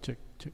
Check, check.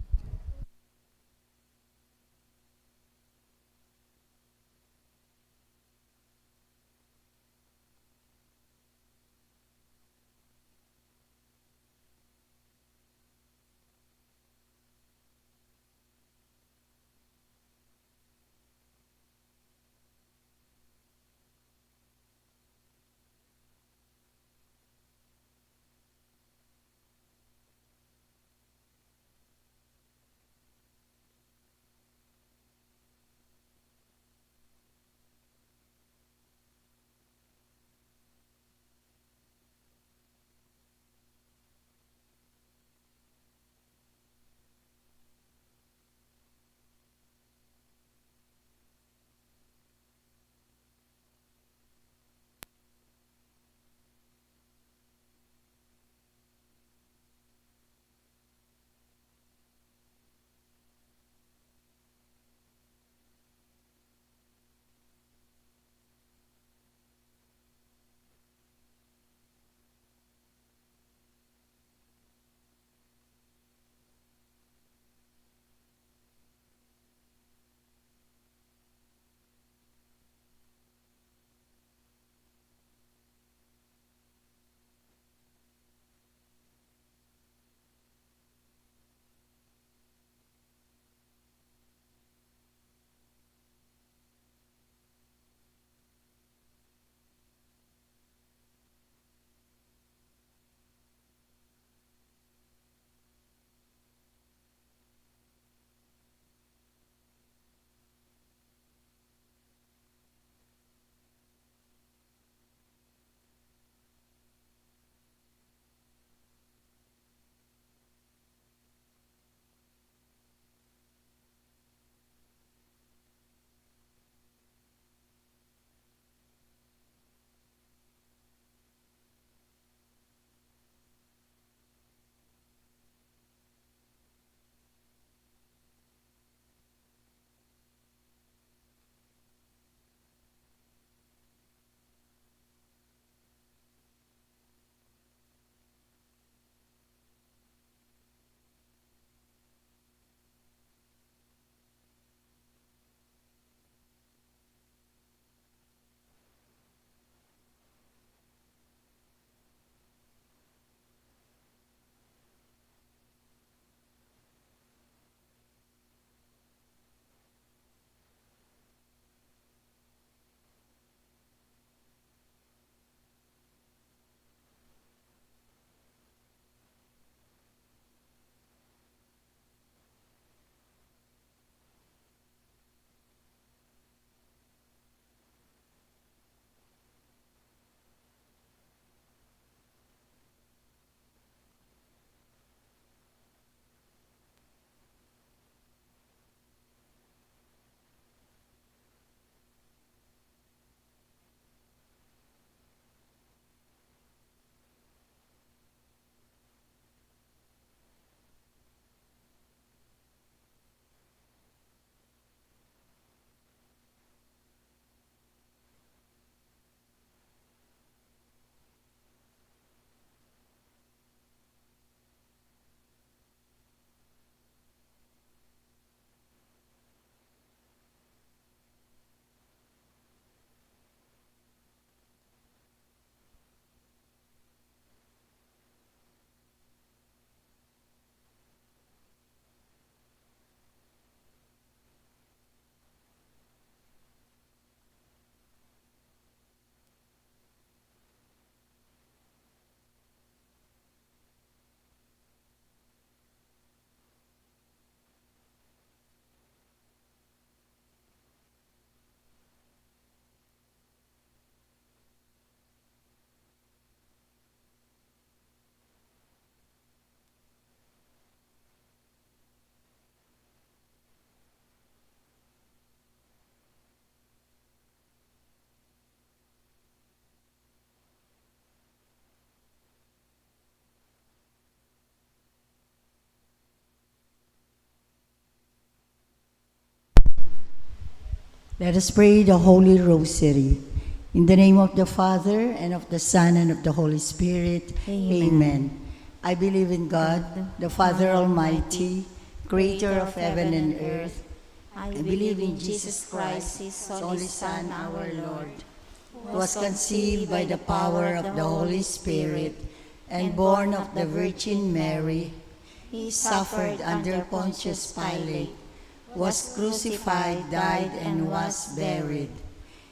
Let us pray the Holy Rosary. In the name of the Father, and of the Son, and of the Holy Spirit. Amen. Amen. I believe in God, the Father Almighty, creator of heaven and earth. I believe in Jesus Christ, His only Son, our Lord, Who was conceived by the power of the Holy Spirit and born of the Virgin Mary. He Suffered under Pontius Pilate, was crucified, died, and was buried.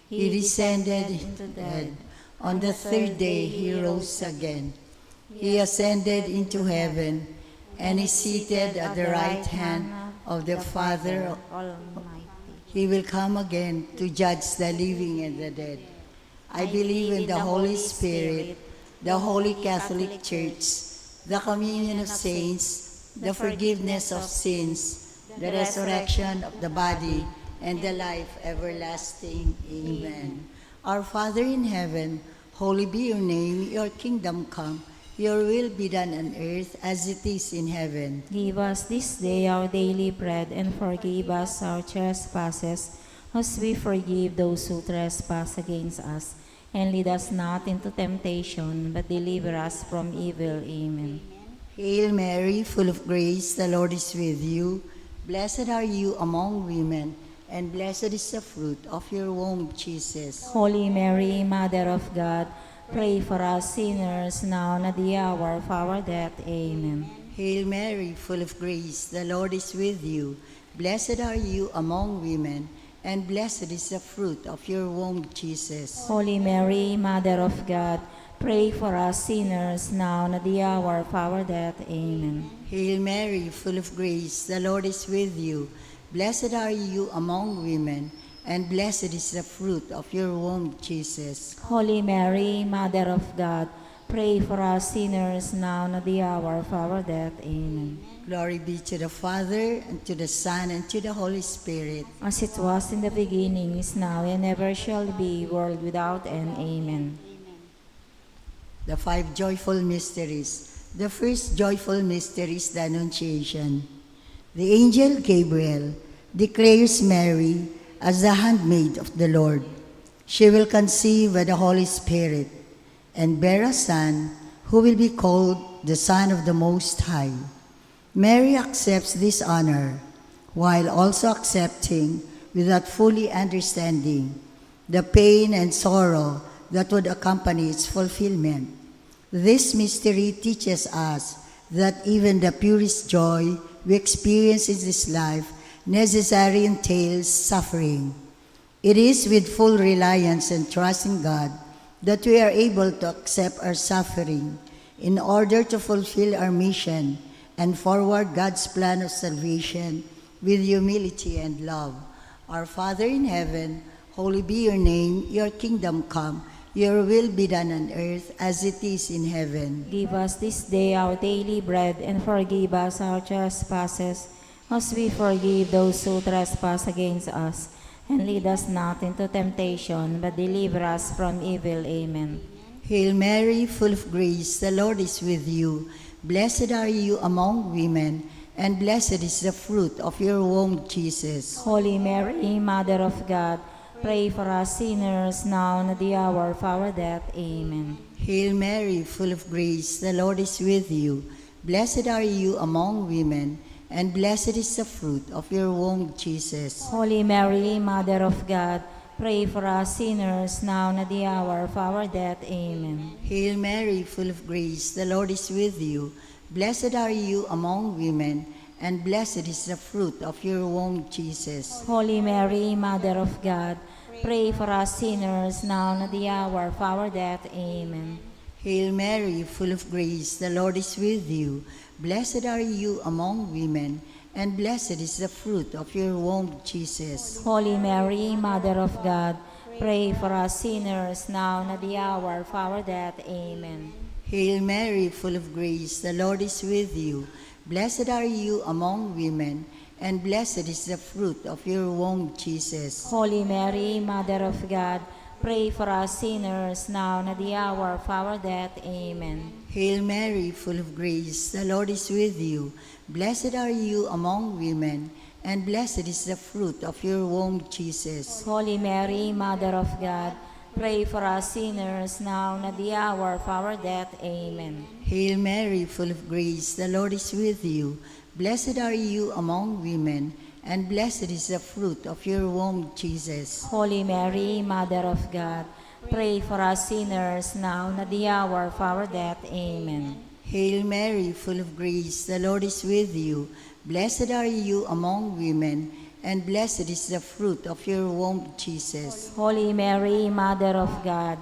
He descended into death. On the third day he rose again. He ascended into heaven and is seated at the right hand of the Father Almighty. He will come again to judge the living and the dead. I believe in the Holy Spirit, the Holy Catholic Church, the communion of saints, the forgiveness of sins, the resurrection of the body, and the life everlasting. Amen. Our Father in heaven, holy be your name, your kingdom come. Your will be done on earth as it is in heaven. Give us this day our daily bread, and forgive us our trespasses, as we forgive those who trespass against us. And lead us not into temptation, but deliver us from evil. Amen. Hail Mary, full of grace, the Lord is with you. Blessed are you among women, and blessed is the fruit of your womb, Jesus. Holy Mary, Mother of God, pray for us sinners now and at the hour of our death. Amen. Hail Mary, full of grace, the Lord is with you. Blessed are you among women, and blessed is the fruit of your womb, Jesus. Holy Mary, Mother of God, pray for us sinners now and at the hour of our death. Amen. Hail Mary, full of grace, the Lord is with you. Blessed are you among women, and blessed is the fruit of your womb, Jesus. Holy Mary, Mother of God, pray for us sinners now and at the hour of our death. Amen. Glory be to the Father, and to the Son, and to the Holy Spirit. As it was in the beginning, is now, and ever shall be, world without end. Amen. The five joyful mysteries. The first joyful mystery is the Annunciation. The angel Gabriel declares Mary as the handmaid of the Lord. She will conceive by the Holy Spirit and bear a son who will be called the Son of the Most High. Mary accepts this honor while also accepting, without fully understanding, the pain and sorrow that would accompany its fulfillment. This mystery teaches us that even the purest joy we experience in this life necessarily entails suffering. It is with full reliance and trust in God that we are able to accept our suffering in order to fulfill our mission and forward God's plan of salvation with humility and love. Our Father in heaven, holy be your name, your kingdom come, your will be done on earth as it is in heaven. Give us this day our daily bread, and forgive us our trespasses, as we forgive those who trespass against us. And lead us not into temptation, but deliver us from evil. Amen. Hail Mary, full of grace, the Lord is with you. Blessed are you among women, and blessed is the fruit of your womb, Jesus. Holy Mary, Mother of God, pray for us sinners now and at the hour of our death. Amen. Hail Mary, full of grace, the Lord is with you. Blessed are you among women, and blessed is the fruit of your womb, Jesus. Holy Mary, Mother of God, pray for us sinners now and at the hour of our death. Amen. Hail Mary, full of grace, the Lord is with you. Blessed are you among women, and blessed is the fruit of your womb, Jesus. Holy Mary, Mother of God, pray for us sinners now and at the hour of our death. Amen. Hail Mary, full of grace, the Lord is with you. Blessed are you among women, and blessed is the fruit of your womb, Jesus. Holy Mary, Mother of God, pray for us sinners now and at the hour of our death. Amen. Hail Mary, full of grace, the Lord is with you. Blessed are you among women, and blessed is the fruit of your womb, Jesus. Holy Mary, Mother of God, pray for us sinners now and at the hour of our death. Amen. Hail Mary, full of grace, the Lord is with you. Blessed are you among women, and blessed is the fruit of your womb, Jesus. Holy Mary, Mother of God, Pray for us sinners, now and at the hour of our death. Amen. Hail Mary, full of grace, the Lord is with you. Blessed are you among women, and blessed is the fruit of your womb, Jesus. Holy Mary, Mother of God, pray for us sinners, now and at the hour of our death. Amen. Hail Mary, full of grace, the Lord is with you. Blessed are you among women, and blessed is the fruit of your womb, Jesus. Holy Mary, Mother of God,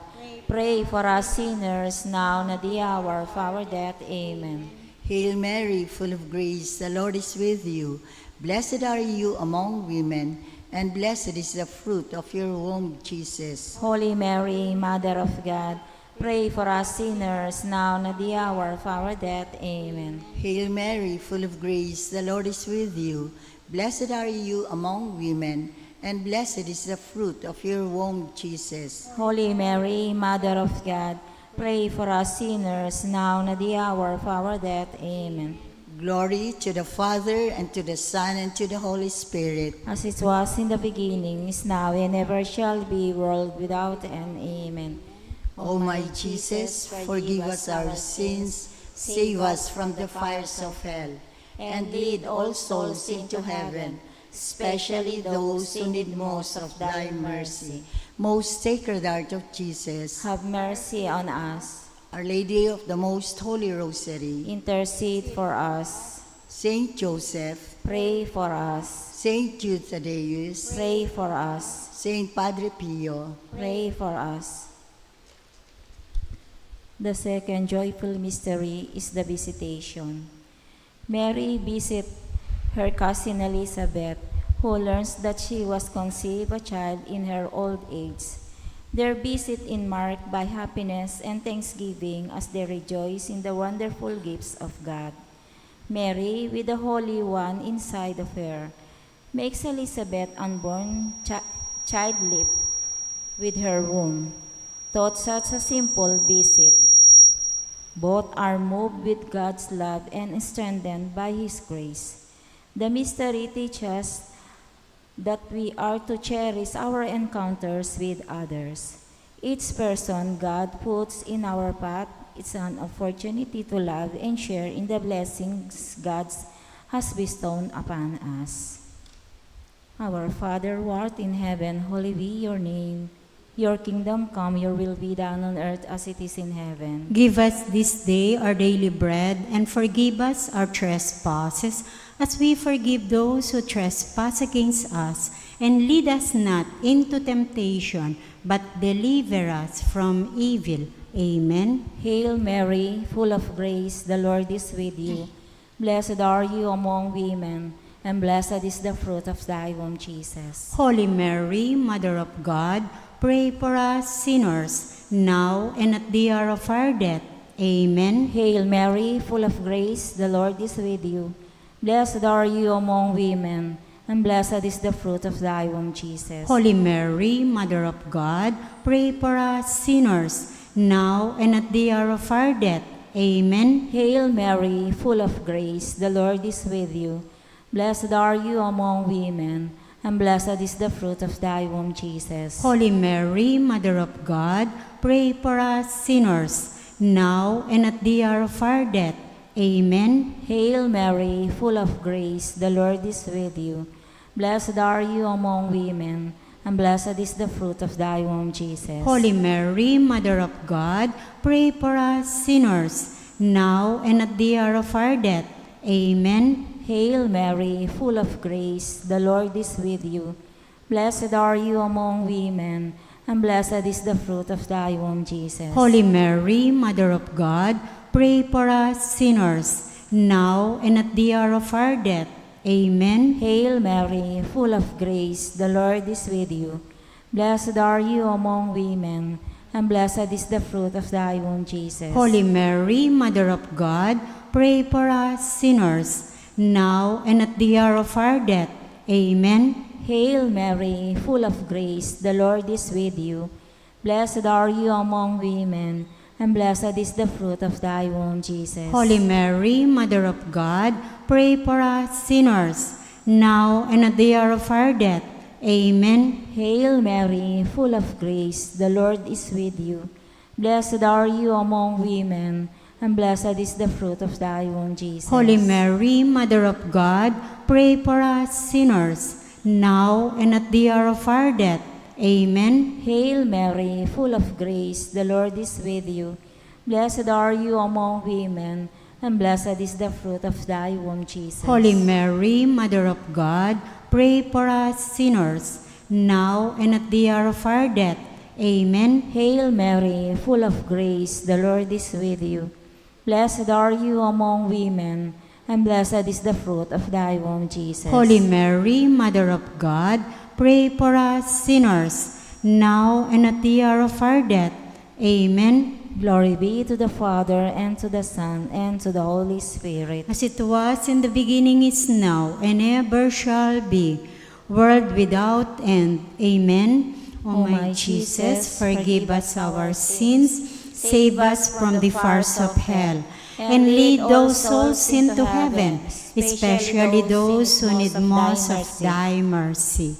pray for us sinners, now and at the hour of our death. Amen. Hail Mary, full of grace, the Lord is with you. Blessed are you among women, and blessed is the fruit of your womb, Jesus. Holy Mary, Mother of God, pray for us sinners, now and at the hour of our death. Amen. Hail Mary, full of grace, the Lord is with you. Blessed are you among women, and blessed is the fruit of your womb, Jesus. Holy Mary, Mother of God, pray for us sinners, now and at the hour of our death. Amen. Glory to the Father, and to the Son, and to the Holy Spirit. As it was in the beginning, is now, and ever shall be, world without end. Amen. O my Jesus, forgive us our sins, save us from the fires of hell, and lead all souls into heaven, especially those who need most of thy mercy. Most Sacred Heart of Jesus, Have mercy on us. Our Lady of the Most Holy Rosary, Intercede for us. Saint Joseph, Pray for us. Saint Jude Thaddeus, Pray for us. Saint Padre Pio. Pray for us. The second joyful mystery is the visitation. Mary visits her cousin Elizabeth, who learns that she was conceived a child in her old age. Their visit is marked by happiness and thanksgiving as they rejoice in the wonderful gifts of God. Mary, with the Holy One inside of her, makes Elizabeth unborn child leap with her womb. Thought such a simple visit. Both are moved with God's love and strengthened by His grace. The mystery teaches that we are to cherish our encounters with others. Each person God puts in our path is an opportunity to love and share in the blessings God has bestowed upon us. Our Father who art in heaven, hallowed be your name. Your kingdom come, your will be done on earth as it is in heaven. Give us this day our daily bread, and forgive us our trespasses, as we forgive those who trespass against us. And lead us not into temptation, but deliver us from evil. Amen. Hail Mary, full of grace, the Lord is with you. Blessed are you among women, and blessed is the fruit of thy womb, Jesus. Holy Mary, Mother of God, pray for us sinners, now and at the hour of our death. Amen. Hail Mary, full of grace, the Lord is with you. Blessed are you among women, and blessed is the fruit of thy womb, Jesus. Holy Mary, Mother of God, pray for us sinners, now and at the hour of our death. Amen. Hail Mary, full of grace, the Lord is with you. Blessed are you among women, and blessed is the fruit of thy womb, Jesus. Holy Mary, Mother of God, pray for us sinners, now and at the hour of our death. Amen. Hail Mary, full of grace, the Lord is with you. Blessed are you among women, and blessed is the fruit of thy womb, Jesus. Holy Mary, Mother of God, pray for us sinners, now and at the hour of our death. Amen. Hail Mary, full of grace, the Lord is with you. Blessed are you among women, and blessed is the fruit of thy womb, Jesus. Holy Mary, Mother of God, pray for us sinners, now and at the hour of our death. Amen. Hail Mary, full of grace, the Lord is with you. Blessed are you among women, and blessed is the fruit of thy womb, Jesus. Holy Mary, Mother of God, pray for us sinners, now and at the hour of our death. Amen. Hail Mary, full of grace, the Lord is with you. Blessed are you among women, and blessed is the fruit of thy womb, Jesus. Holy Mary, Mother of God, pray for us sinners, now and at the hour of our death. Amen. Hail Mary, full of grace, the Lord is with you. Blessed are you among women, and blessed is the fruit of thy womb, Jesus. Holy Mary, Mother of God, pray for us sinners, now and at the hour of our death. Amen. Hail Mary, full of grace, the Lord is with you. Blessed are you among women, and blessed is the fruit of thy womb, Jesus. Holy Mary, Mother of God, pray for us sinners, now and at the hour of our death. Amen. Hail Mary, full of grace, the Lord is with you. Blessed are you among women, and blessed is the fruit of thy womb, Jesus. Holy Mary, Mother of God, pray for us sinners, now and at the hour of our death. Amen. Glory be to the Father, and to the Son, and to the Holy Spirit. As it was in the beginning, is now, and ever shall be, world without end. Amen. O my Jesus, forgive us our sins, save us from the fires of hell, and lead those souls into heaven, especially those who need most of thy mercy.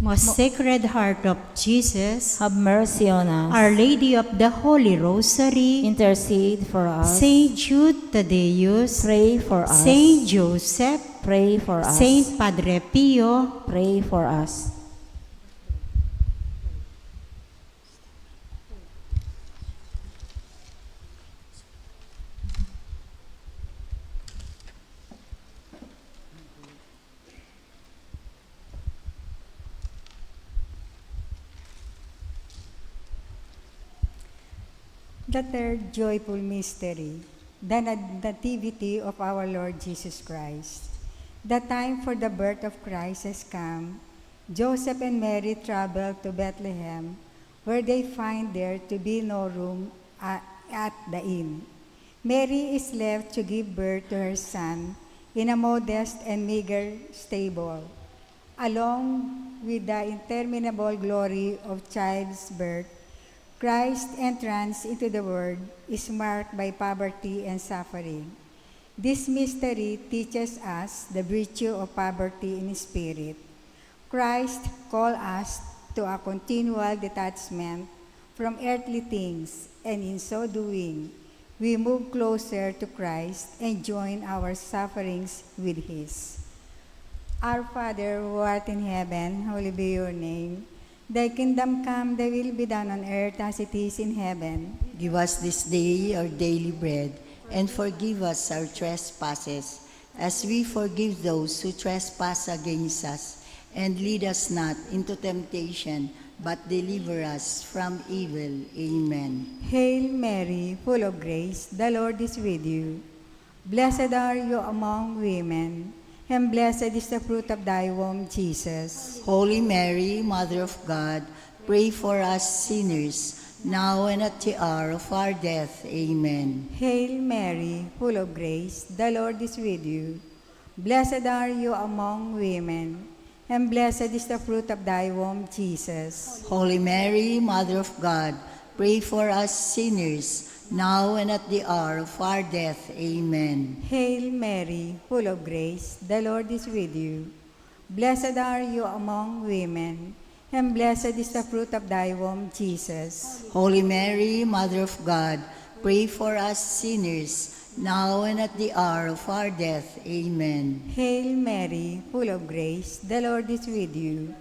Most Sacred Heart of Jesus, Have mercy on us. Our Lady of the Holy Rosary, Intercede for us. Saint Jude Tadeus, Pray for us. Saint Joseph, Pray for us. Saint Padre Pio, Pray for us. The third joyful mystery, the nativity of our Lord Jesus Christ. The time for the birth of Christ has come. Joseph and Mary travel to Bethlehem, where they find there to be no room at the inn. Mary is left to give birth to her son in a modest and meager stable. Along with the interminable glory of child's birth, Christ's entrance into the world is marked by poverty and suffering. This mystery teaches us the virtue of poverty in spirit. Christ calls us to a continual detachment from earthly things, and in so doing, we move closer to Christ and join our sufferings with His. Our Father, who art in heaven, hallowed be your name. Thy kingdom come, thy will be done on earth as it is in heaven. Give us this day our daily bread, and forgive us our trespasses, as we forgive those who trespass against us. And lead us not into temptation, but deliver us from evil. Amen. Hail Mary, full of grace, the Lord is with you. Blessed are you among women, and blessed is the fruit of thy womb, Jesus. Holy Mary, Mother of God, pray for us sinners, now and at the hour of our death. Amen. Hail Mary, full of grace, the Lord is with you. Blessed are you among women, and blessed is the fruit of thy womb, Jesus. Holy Mary, Mother of God, pray for us sinners, now and at the hour of our death. Amen. Hail Mary, full of grace, the Lord is with you. Blessed are you among women, and blessed is the fruit of thy womb, Jesus. Holy Mary, Mother of God, pray for us sinners, now and at the hour of our death. Amen. Hail Mary, full of grace, the Lord is with you.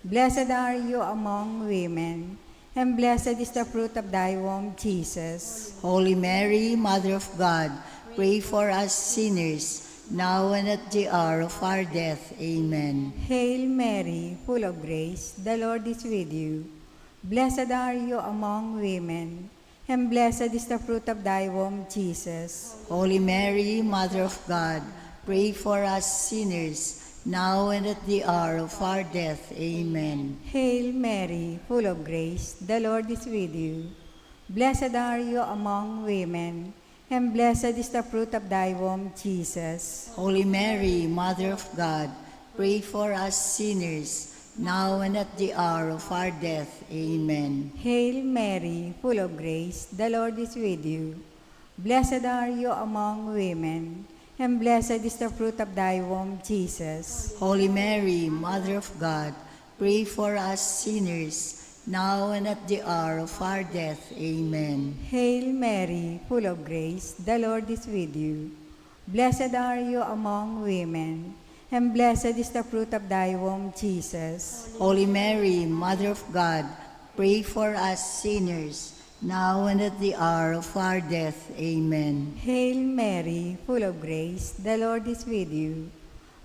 Blessed are you among women, and blessed is the fruit of thy womb, Jesus. Holy Mary, Mother of God, pray for us sinners, now and at the hour of our death. Amen. Hail Mary, full of grace, the Lord is with you. Blessed are you among women, and blessed is the fruit of thy womb, Jesus. Holy Mary, Mother of God, pray for us sinners, now and at the hour of our death. Amen. Hail Mary, full of grace, the Lord is with you. Blessed are you among women, and blessed is the fruit of thy womb, Jesus. Holy Mary, Mother of God, pray for us sinners, now and at the hour of our death. Amen. Hail Mary, full of grace, the Lord is with you. Blessed are you among women, and blessed is the fruit of thy womb, Jesus. Holy Mary, Mother of God, pray for us sinners, now and at the hour of our death. Amen. Hail Mary, full of grace, the Lord is with you. Blessed are you among women, and blessed is the fruit of thy womb, Jesus. Holy Mary, Mother of God, pray for us sinners, now and at the hour of our death. Amen. Hail Mary, full of grace, the Lord is with you.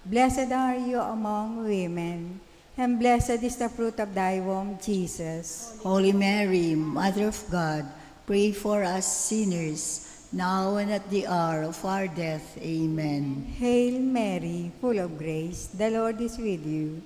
Blessed are you among women, and blessed is the fruit of thy womb, Jesus. Holy Mary, Mother of God, pray for us sinners, now and at the hour of our death. Amen. Hail Mary, full of grace, the Lord is with you.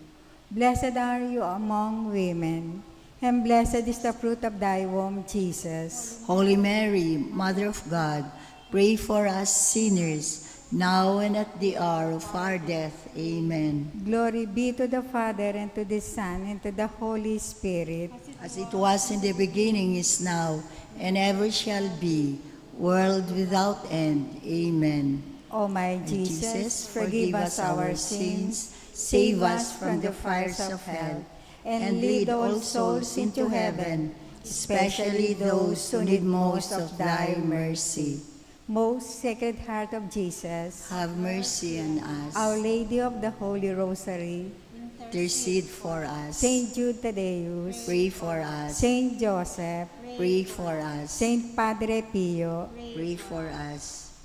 Blessed are you among women, and blessed is the fruit of thy womb, Jesus. Holy Mary, Mother of God, pray for us sinners, now and at the hour of our death. Amen. Glory be to the Father, and to the Son, and to the Holy Spirit. As it was in the beginning, is now, and ever shall be, world without end. Amen. O my Jesus, forgive us our sins, save us from the fires of hell, and lead all souls into heaven, especially those who need most of thy mercy. Most Sacred Heart of Jesus, Have mercy on us. Our Lady of the Holy Rosary, Intercede for us. Saint Jude Tadeus, Pray for us. Saint Joseph, Pray for us. Saint Padre Pio, Pray for us.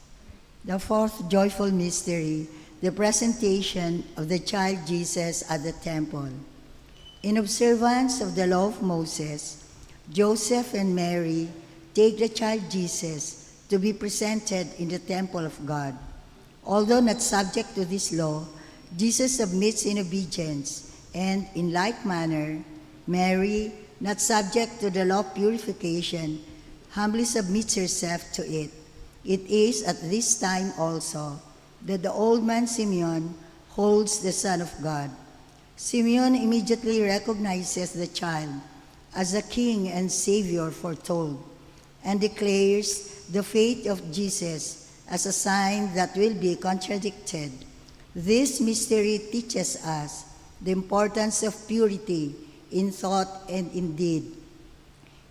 The fourth joyful mystery, the presentation of the child Jesus at the temple. In observance of the law of Moses, Joseph and Mary take the child Jesus to be presented in the temple of God. Although not subject to this law, Jesus submits in obedience, and in like manner, Mary, not subject to the law of purification, humbly submits herself to it. It is at this time also that the old man Simeon holds the Son of God. Simeon immediately recognizes the child as the King and Savior foretold, and declares the fate of Jesus as a sign that will be contradicted. This mystery teaches us the importance of purity in thought and in deed.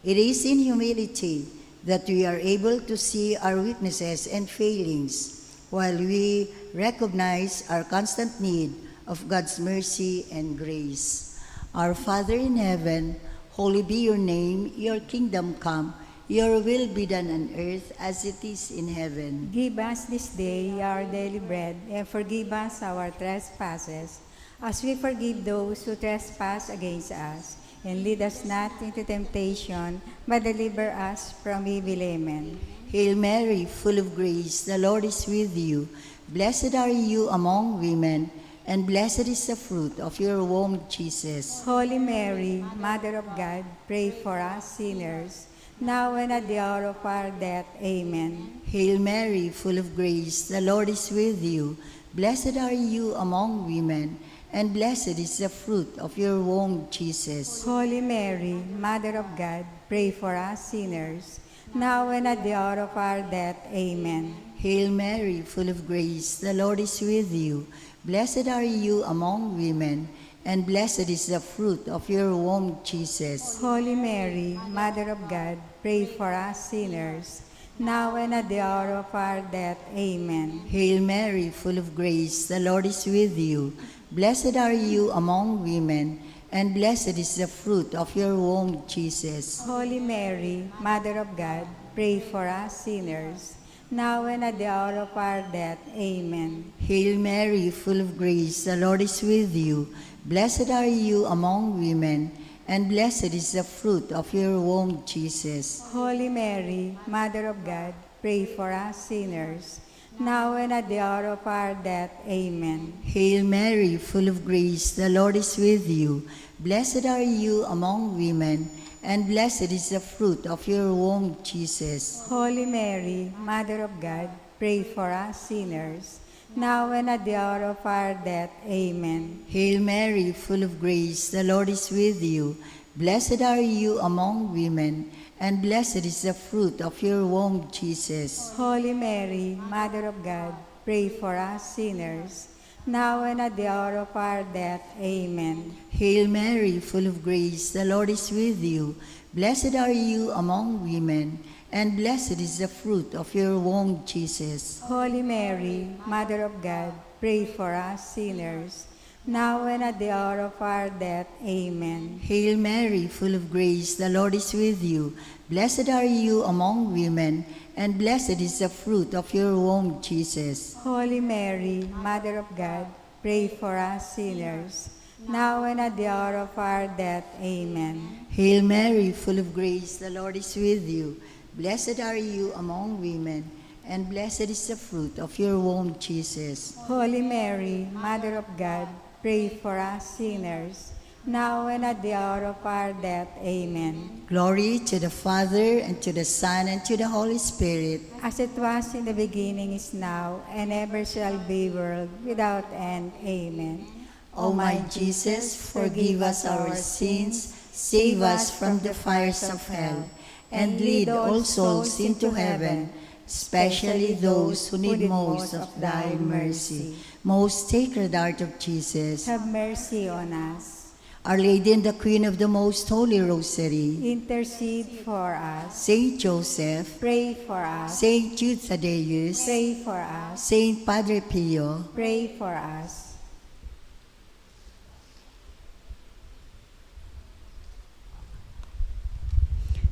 It is in humility that we are able to see our weaknesses and failings, while we recognize our constant need of God's mercy and grace. Our Father in heaven, holy be your name, your kingdom come, your will be done on earth as it is in heaven. give us this day our daily bread, and forgive us our trespasses, as we forgive those who trespass against us. And lead us not into temptation, but deliver us from evil. Amen. Hail Mary, full of grace, the Lord is with you. Blessed are you among women, and blessed is the fruit of your womb, Jesus. Holy Mary, Mother of God, pray for us sinners, now and at the hour of our death. Amen. Hail Mary, full of grace, the Lord is with you. Blessed are you among women, and blessed is the fruit of your womb, Jesus. Holy Mary, Mother of God, pray for us sinners, now and at the hour of our death. Amen. Hail Mary, full of grace, the Lord is with you. Blessed are you among women, and blessed is the fruit of your womb, Jesus. Holy Mary, Mother of God, pray for us sinners, now and at the hour of our death. Amen. Hail Mary, full of grace, the Lord is with you. Blessed are you among women, and blessed is the fruit of your womb, Jesus. Holy Mary, Mother of God, pray for us sinners, now and at the hour of our death. Amen. Hail Mary, full of grace, the Lord is with you. Blessed are you among women, and blessed is the fruit of your womb, Jesus. Holy Mary, Mother of God, pray for us sinners, now and at the hour of our death. Amen. Hail Mary, full of grace, the Lord is with you. Blessed are you among women, and blessed is the fruit of your womb, Jesus. Holy Mary, Mother of God, pray for us sinners, now and at the hour of our death. Amen. Hail Mary, full of grace, the Lord is with you. Blessed are you among women, and blessed is the fruit of your womb, Jesus. Holy Mary, Mother of God, pray for us sinners, now and at the hour of our death. Amen. Hail Mary, full of grace, the Lord is with you. Blessed are you among women, and blessed is the fruit of your womb, Jesus. Holy Mary, Mother of God, pray for us sinners, now and at the hour of our death. Amen. Hail Mary, full of grace, the Lord is with you. Blessed are you among women, and blessed is the fruit of your womb, Jesus. Holy Mary, Mother of God, pray for us sinners, now and at the hour of our death. Amen. Hail Mary, full of grace, the Lord is with you. Blessed are you among women, and blessed is the fruit of your womb, Jesus. Holy Mary, Mother of God, pray for us sinners, now and at the hour of our death. Amen. Glory to the Father, and to the Son, and to the Holy Spirit. As it was in the beginning, is now, and ever shall be, world without end. Amen. O my Jesus, forgive us our sins, save us from the fires of hell, and lead all souls into heaven, especially those who need most of thy mercy. Most Sacred Heart of Jesus, Have mercy on us. Our Lady and the Queen of the Most Holy Rosary, Intercede for us. Saint Joseph, Pray for us. Saint Jude Thaddeus, Pray for us. Saint Padre Pio, Pray for us.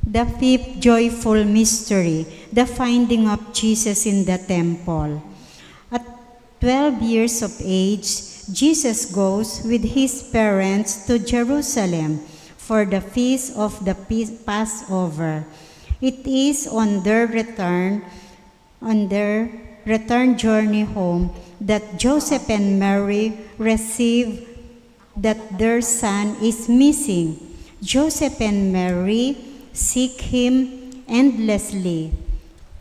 The fifth joyful mystery, the finding of Jesus in the temple. At 12 years of age, Jesus goes with his parents to Jerusalem for the feast of the Passover. It is on their return journey home that Joseph and Mary receive that their son is missing. Joseph and Mary seek him endlessly.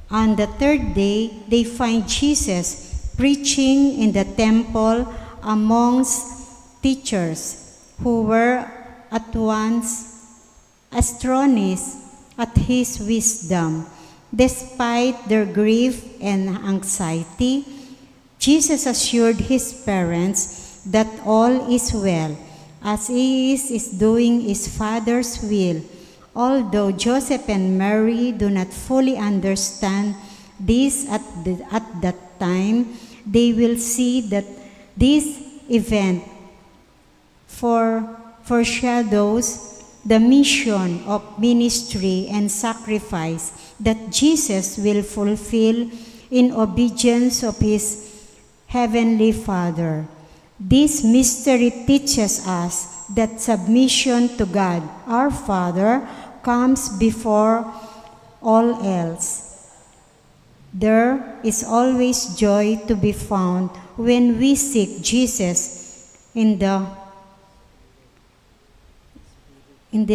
On the third day, they find Jesus preaching in the temple amongst teachers who were at once astonished at his wisdom. Despite their grief and anxiety, Jesus assured his parents that all is well, as he is doing his Father's will. Although Joseph and Mary do not fully understand this at that time, they will see that this event foreshadows the mission of ministry and sacrifice that Jesus will fulfill in obedience of his heavenly Father. This mystery teaches us that submission to God, our Father, comes before all else. There is always joy to be found when we seek Jesus in the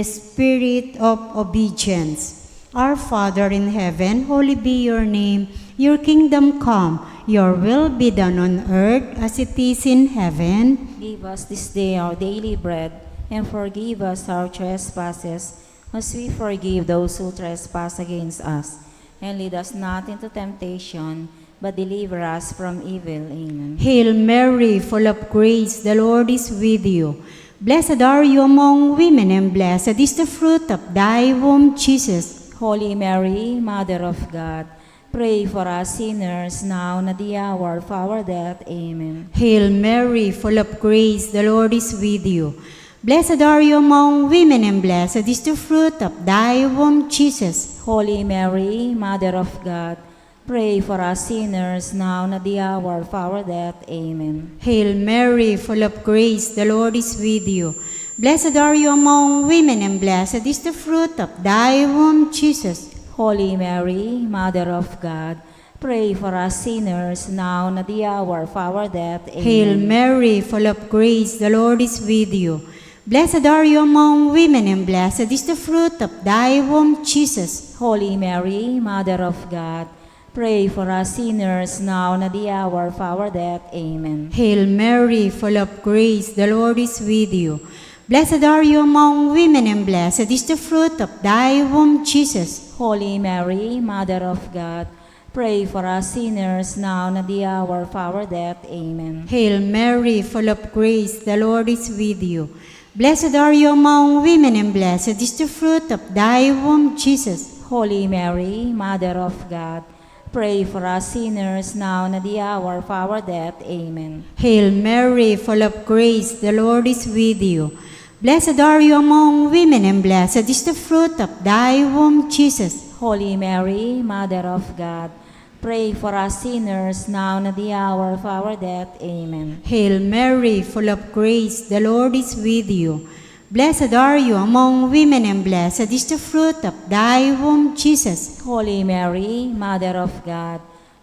spirit of obedience. Our Father in heaven, holy be your name. Your kingdom come. Your will be done on earth as it is in heaven. Give us this day our daily bread, and forgive us our trespasses, as we forgive those who trespass against us. And lead us not into temptation, but deliver us from evil. Amen. Hail Mary, full of grace, the Lord is with you. Blessed are you among women, and blessed is the fruit of thy womb, Jesus. Holy Mary, Mother of God, pray for us sinners, now and at the hour of our death. Amen. Hail Mary, full of grace, the Lord is with you. Blessed are you among women, and blessed is the fruit of thy womb, Jesus. Holy Mary, Mother of God, pray for us sinners, now and at the hour of our death. Amen. Hail Mary, full of grace, the Lord is with you. Blessed are you among women, and blessed is the fruit of thy womb, Jesus. Holy Mary, Mother of God, pray for us sinners, now and at the hour of our death. Amen. Hail Mary, full of grace, the Lord is with you. Blessed are you among women, and blessed is the fruit of thy womb, Jesus. Holy Mary, Mother of God, pray for us sinners, now and at the hour of our death. Amen. Hail Mary, full of grace, the Lord is with you. Blessed are you among women, and blessed is the fruit of thy womb, Jesus. Holy Mary, Mother of God, pray for us sinners now and at the hour of our death. Amen. Hail Mary, full of grace, the Lord is with you. Blessed are you among women, and blessed is the fruit of thy womb, Jesus. Holy Mary, Mother of God, pray for us sinners now and at the hour of our death. Amen. Hail Mary, full of grace, the Lord is with you. Blessed are you among women, and blessed is the fruit of thy womb, Jesus. Holy Mary, Mother of God, pray for us sinners now and at the hour of our death. Amen. Hail Mary, full of grace, the Lord is with you. Blessed are you among women, and blessed is the fruit of thy womb, Jesus. Holy Mary, Mother of God,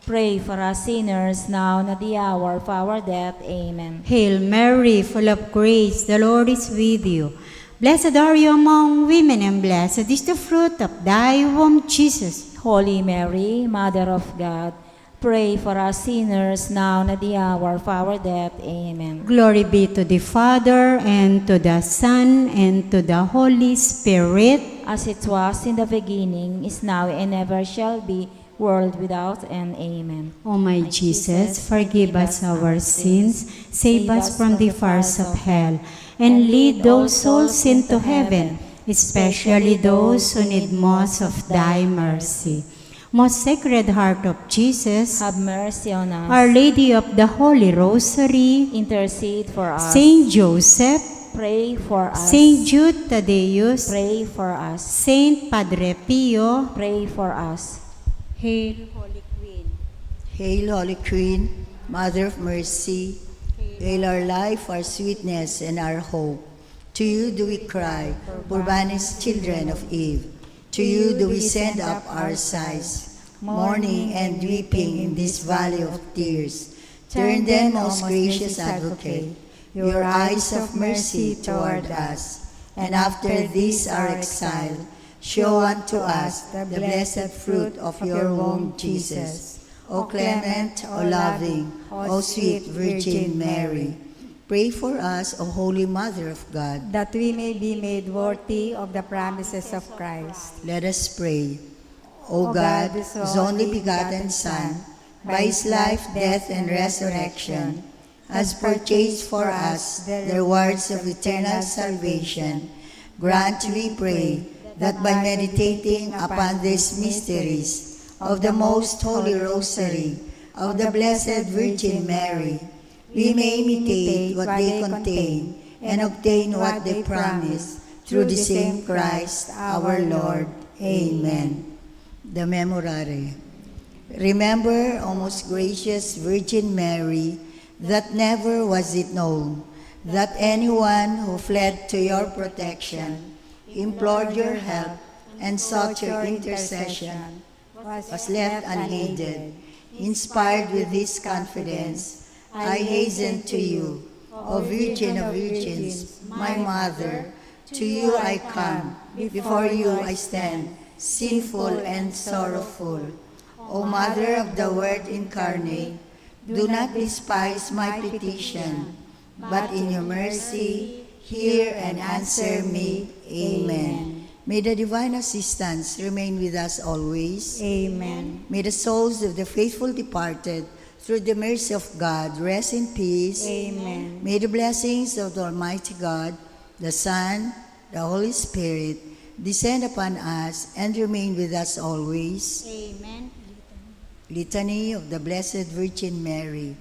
pray for us sinners now and at the hour of our death. Amen. Hail Mary, full of grace, the Lord is with you. Blessed are you among women, and blessed is the fruit of thy womb, Jesus. Holy Mary, Mother of God, pray for us sinners now and at the hour of our death. Amen. Glory be to the Father, and to the Son, and to the Holy Spirit. As it was in the beginning, is now, and ever shall be, world without end. Amen. O my Jesus, forgive us our sins, save us from the fires of hell, and lead those souls into heaven, especially those who need most of thy mercy. Most Sacred Heart of Jesus, Have mercy on us. Our Lady of the Holy Rosary, Intercede for us. Saint Joseph, Pray for us. Saint Jude Tadeus, Pray for us. Saint Padre Pio, Pray for us. Hail, Holy Queen. Hail, Holy Queen, Mother of Mercy. Hail our life, our sweetness, and our hope. To you do we cry, poor banished children of Eve. To you do we send up our sighs, mourning and weeping in this valley of tears. Turn then, most gracious Advocate, your eyes of mercy toward us, and after this our exile, show unto us the blessed fruit of your womb, Jesus. O clement, O loving, O sweet Virgin Mary, pray for us, O Holy Mother of God. that we may be made worthy of the promises of Christ. Let us pray. O God, whose only begotten Son, by his life, death, and resurrection, has purchased for us the rewards of eternal salvation, grant, we pray, that by meditating upon these mysteries of the most holy Rosary of the Blessed Virgin Mary, we may imitate what they contain and obtain what they promise, through the same Christ our Lord. Amen. The Memorare. Remember, O most gracious Virgin Mary, that never was it known that anyone who fled to your protection, implored your help, and sought your intercession was left unaided. Inspired with this confidence, I hasten to you, O Virgin of Virgins, my Mother. To you I come, before you I stand, sinful and sorrowful. O Mother of the Word incarnate, do not despise my petition, but in your mercy, hear and answer me. Amen. May the divine assistance remain with us always. Amen. May the souls of the faithful departed, through the mercy of God, rest in peace. Amen. May the blessings of the Almighty God, the Son, the Holy Spirit, descend upon us and remain with us always. Amen. Litany of the Blessed Virgin Mary.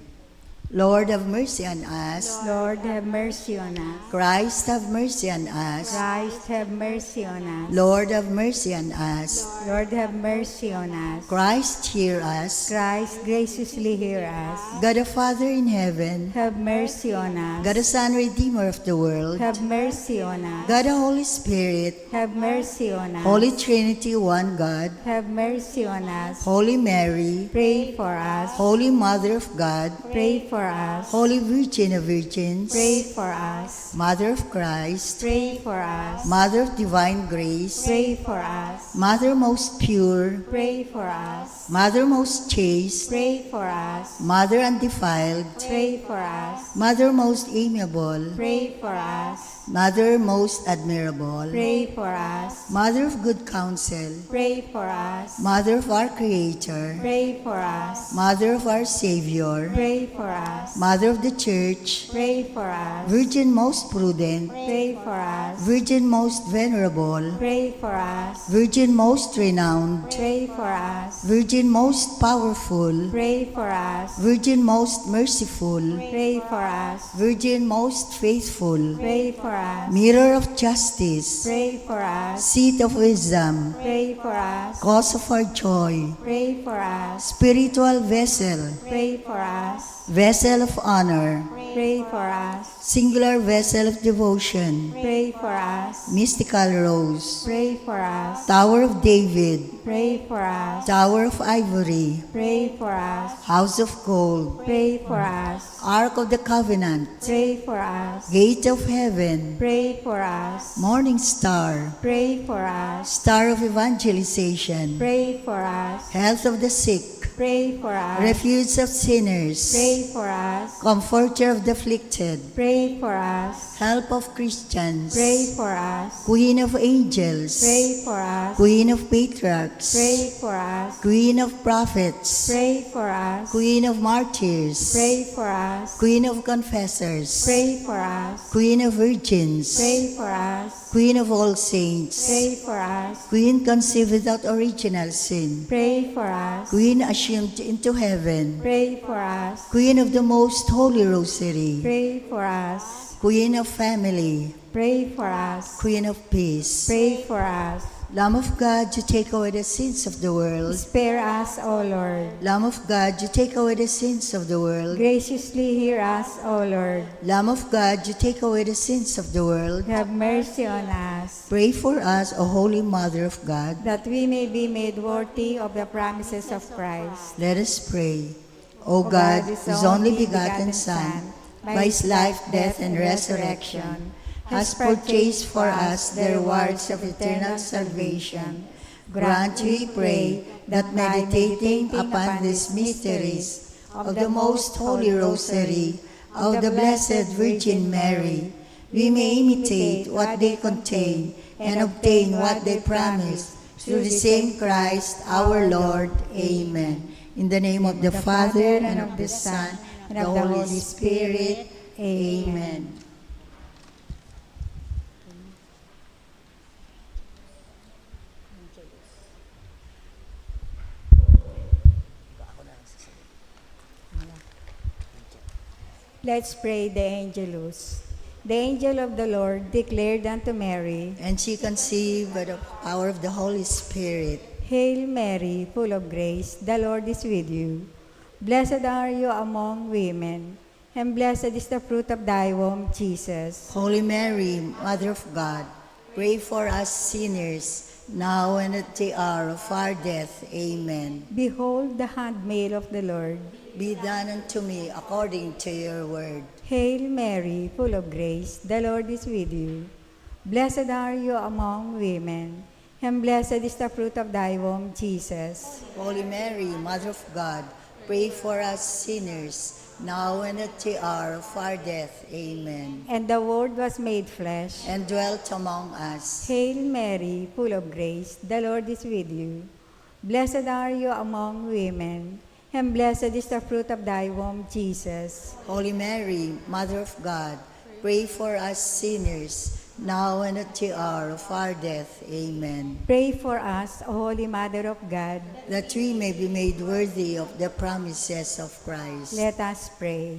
Lord, have mercy on us. Lord, have mercy on us. Christ, have mercy on us. Christ, have mercy on us. Lord, have mercy on us. Lord, have mercy on us. Christ, hear us. Christ, graciously hear us. God the Father in heaven, Have mercy on us. God the Son, Redeemer of the world, Have mercy on us. God the Holy Spirit, Have mercy on us. Holy Trinity, one God, Have mercy on us. Holy Mary, Pray for us. Holy Mother of God, Pray for for us. Holy Virgin of Virgins, Pray for us. Mother of Christ, Pray for us. Mother of Divine Grace, Pray for us. Mother most pure, Pray for us. Mother most chaste, Pray for us. Mother undefiled, Pray for us. Mother most amiable, Pray for us. Mother most admirable, Pray for us. Mother of good counsel, Pray for us. Mother of our Creator, Pray for us. Mother of our Savior, Pray for us. Mother of the Church, Pray for us. Virgin most prudent, Pray for us. Virgin most venerable, Pray for us. Virgin most renowned, Pray for us. Virgin most powerful, Pray for us. Virgin most merciful, Pray for us. Virgin most faithful, Pray for us. Mirror of justice, Pray for us. Seat of wisdom, Pray for us. Cause of our joy, Pray for us. Spiritual vessel, Pray for us. Vessel of honor, Pray for us. Singular vessel of devotion, Pray for us. Mystical rose, Pray for us. Tower of David, Pray for us. Tower of ivory, Pray for us. House of gold, Pray for us. Ark of the covenant, Pray for us. Gate of heaven, Pray for us. Morning star, Pray for us. Star of evangelization, Pray for us. Health of the sick, Pray for us. Refuge of sinners, Pray for us. Comforter of the afflicted, Pray for us. Help of Christians, Pray for us. Queen of angels, Pray for us. Queen of patriarchs, Pray for us. Queen of prophets, Pray for us. Queen of martyrs, Pray for us. Queen of confessors, Pray for us. Queen of virgins, Pray for us. Queen of all saints, Pray for us. Queen conceived without original sin, Pray for us. Queen assumed into heaven, Pray for us. Queen of the most holy rosary, Pray for us. Queen of family, Pray for us. Queen of peace, Pray for us. Lamb of God, you take away the sins of the world. Spare us, O Lord. Lamb of God, you take away the sins of the world. Graciously hear us, O Lord. Lamb of God, you take away the sins of the world. Have mercy on us, Pray for us, O Holy Mother of God. that we may be made worthy of the promises of Christ. Let us pray. O God, whose only begotten Son, by his life, death, and resurrection, has purchased for us the rewards of eternal salvation, grant, we pray, that meditating upon these mysteries of the most holy rosary of the Blessed Virgin Mary, we may imitate what they contain and obtain what they promise, through the same Christ our Lord. Amen. In the name of the Father, and of the Son, and of the Holy Spirit. Amen. Let's pray the Angelus. The angel of the Lord declared unto Mary, And she conceived by the power of the Holy Spirit. Hail Mary, full of grace, the Lord is with you. Blessed are you among women, and blessed is the fruit of thy womb, Jesus. Holy Mary, Mother of God, pray for us sinners, now and at the hour of our death. Amen. Behold the handmaid of the Lord. Be done unto me according to your word. Hail Mary, full of grace, the Lord is with you. Blessed are you among women, and blessed is the fruit of thy womb, Jesus. Holy Mary, Mother of God, pray for us sinners, now and at the hour of our death. Amen. And the Word was made flesh, And dwelt among us. Hail Mary, full of grace, the Lord is with you. Blessed are you among women, and blessed is the fruit of thy womb, Jesus. Holy Mary, Mother of God, pray for us sinners, now and at the hour of our death. Amen. Pray for us, O Holy Mother of God. That we may be made worthy of the promises of Christ. Let us pray.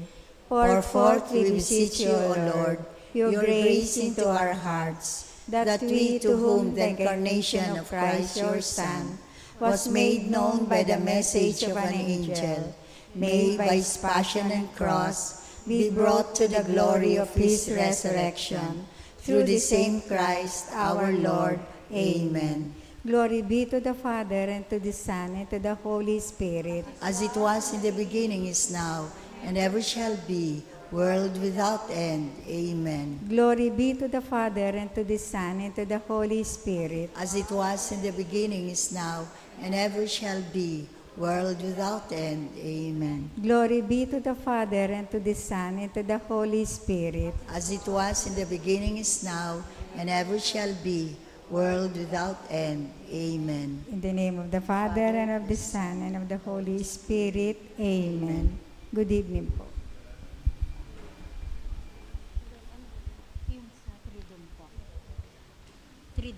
Pour forth, we beseech you, O Lord, your grace into our hearts, that we, to whom the incarnation of Christ your Son was made known by the message of an angel, may by his passion and cross be brought to the glory of his resurrection, through the same Christ our Lord. Amen. Glory be to the Father, and to the Son, and to the Holy Spirit. As it was in the beginning, is now, and ever shall be, world without end. Amen. Glory be to the Father, and to the Son, and to the Holy Spirit. As it was in the beginning, is now, and ever shall be, world without end. Amen. Glory be to the Father, and to the Son, and to the Holy Spirit. As it was in the beginning, is now, and ever shall be, world without end. Amen. In the name of the Father, and of the Son, and of the Holy Spirit. Amen. Good evening po.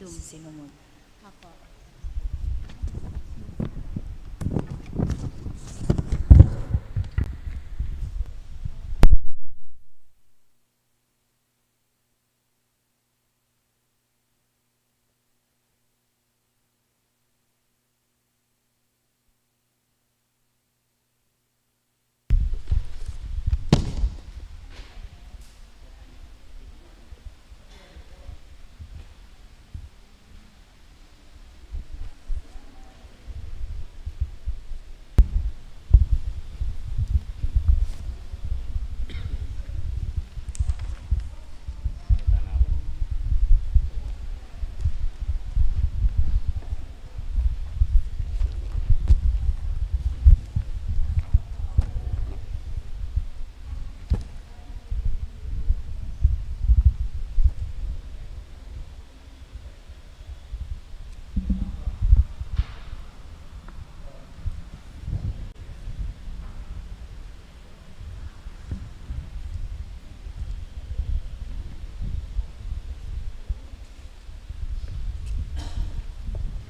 Sino mo?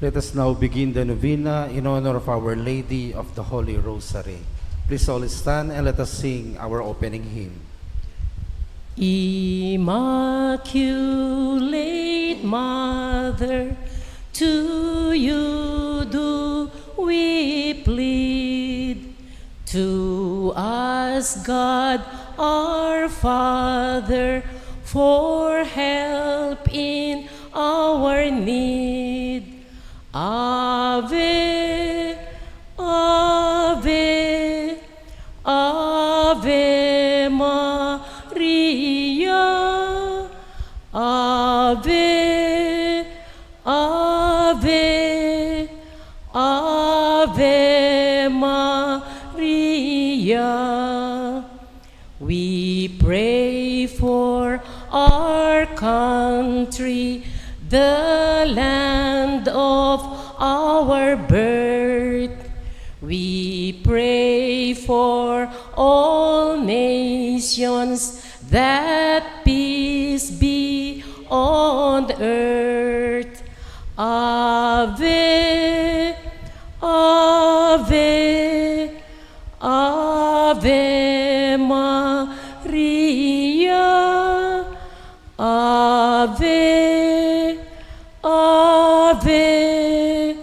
Let us now begin the novena in honor of Our Lady of the Holy Rosary. Please all stand and let us sing our opening hymn. Immaculate Mother, to you do we plead. To us, God our Father, for help in our need. Ave, Ave, Ave Maria. Ave, Ave, Ave Maria. We pray for our country, the land of our birth. We pray for all nations, that peace be on earth. Ave, Ave, Ave Maria. Ave, Ave,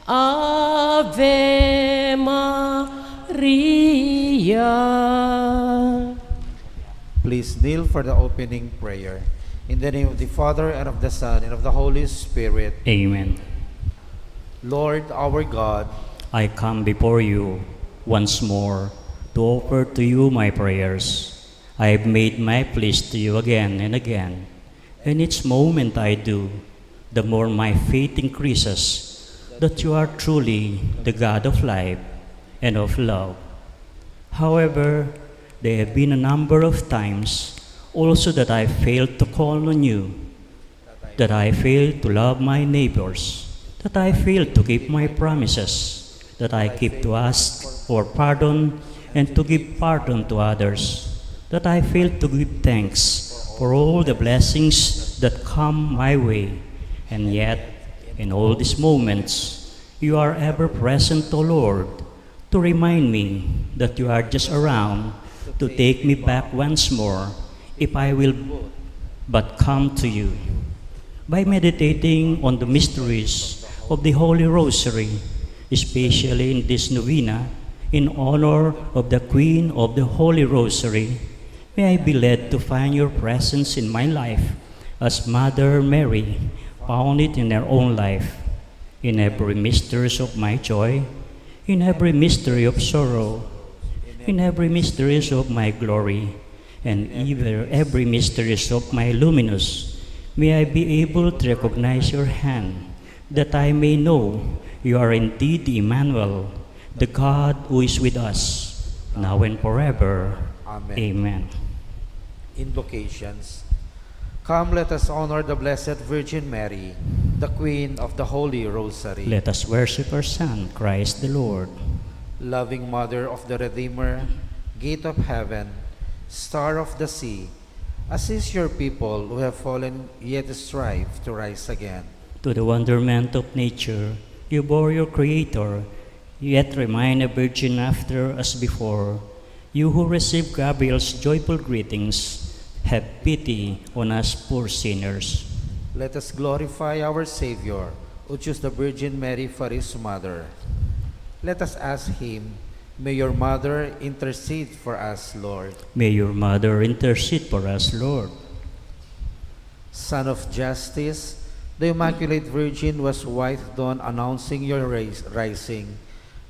Ave Maria. Please kneel for the opening prayer. In the name of the Father, and of the Son, and of the Holy Spirit. Amen. Lord our God, I come before you once more to offer to you my prayers. I have made my pleas to you again and again, and each moment I do, the more my faith increases that you are truly the God of life and of love. However, there have been a number of times also that I failed to call on you, that I failed to love my neighbors, that I failed to keep my promises, that I keep to ask for pardon and to give pardon to others, that I failed to give thanks for all the blessings that come my way. And yet, in all these moments, you are ever present, O Lord, to remind me that you are just around to take me back once more if I will but come to you. By meditating on the mysteries of the Holy Rosary, especially in this novena, in honor of the Queen of the Holy Rosary, may I be led to find your presence in my life as Mother Mary found it in her own life, in every mystery of my joy, in every mystery of sorrow, in every mysteries of my glory, and even every mysteries of my luminous, may I be able to recognize your hand, that I may know you are indeed Emmanuel, the God who is with us, now and forever. Amen. Amen. Invocations. Come, let us honor the Blessed Virgin Mary, the Queen of the Holy Rosary. Let us worship our Son, Christ the Lord. Loving Mother of the Redeemer, Gate of Heaven, Star of the Sea, assist your people who have fallen yet strive to rise again. To the wonderment of nature, you bore your Creator, yet remain a virgin after as before. You who receive Gabriel's joyful greetings, have pity on us poor sinners. Let us glorify our Savior, who chose the Virgin Mary for his mother. Let us ask him, may your mother intercede for us, Lord. May your mother intercede for us, Lord. Son of Justice, the Immaculate Virgin was white dawn announcing your rising.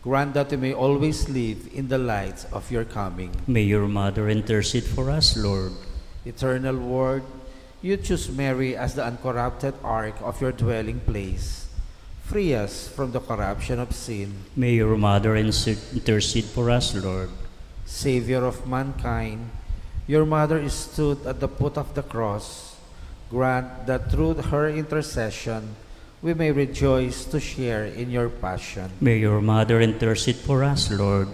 Grant that we may always live in the light of your coming. May your mother intercede for us, Lord. Eternal Word, you choose Mary as the uncorrupted ark of your dwelling place. Free us from the corruption of sin. May your mother intercede for us, Lord. Savior of mankind, your mother stood at the foot of the cross. Grant that through her intercession, we may rejoice to share in your passion. May your mother intercede for us, Lord.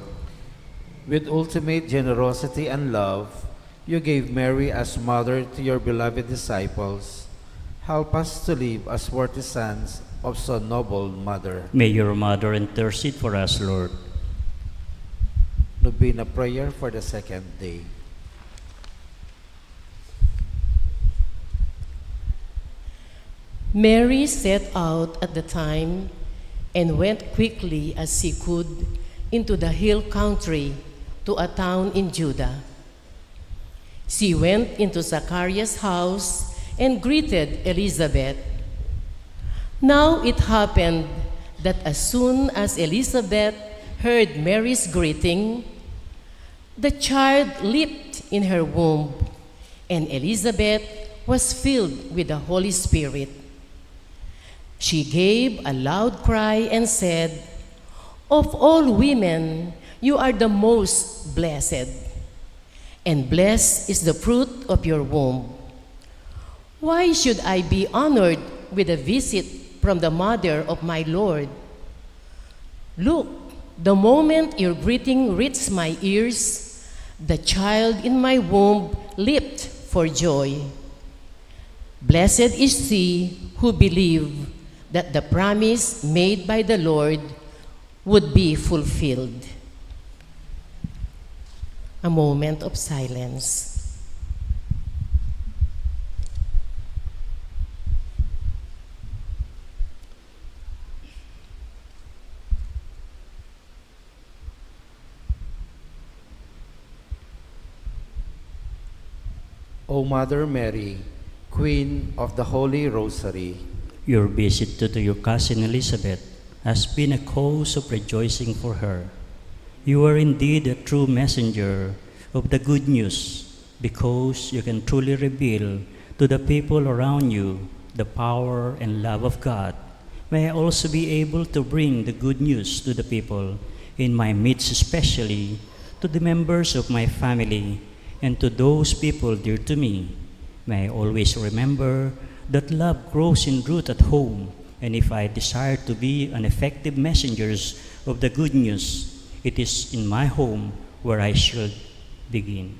With ultimate generosity and love, you gave Mary as mother to your beloved disciples. Help us to live as worthy sons of so noble mother. May your mother intercede for us, Lord. Novena prayer for the second day. Mary set out at the time and went quickly as she could into the hill country to a town in Judah. She went into Zacharias' house and greeted Elizabeth. Now it happened that as soon as Elizabeth heard Mary's greeting, the child leaped in her womb, and Elizabeth was filled with the Holy Spirit. She gave a loud cry and said, "Of all women, you are the most blessed, and blessed is the fruit of your womb. Why should I be honored with a visit from the mother of my Lord? Look, the moment your greeting reached my ears, the child in my womb leaped for joy. Blessed is she who believed that the promise made by the Lord would be fulfilled." A moment of silence. O Mother Mary, Queen of the Holy Rosary, Your visit to your cousin Elizabeth has been a cause of rejoicing for her. You are indeed a true messenger of the good news, because you can truly reveal to the people around you the power and love of God. May I also be able to bring the good news to the people in my midst, especially to the members of my family and to those people dear to me. May I always remember that love grows in root at home, and if I desire to be an effective messenger of the good news, it is in my home where I should begin.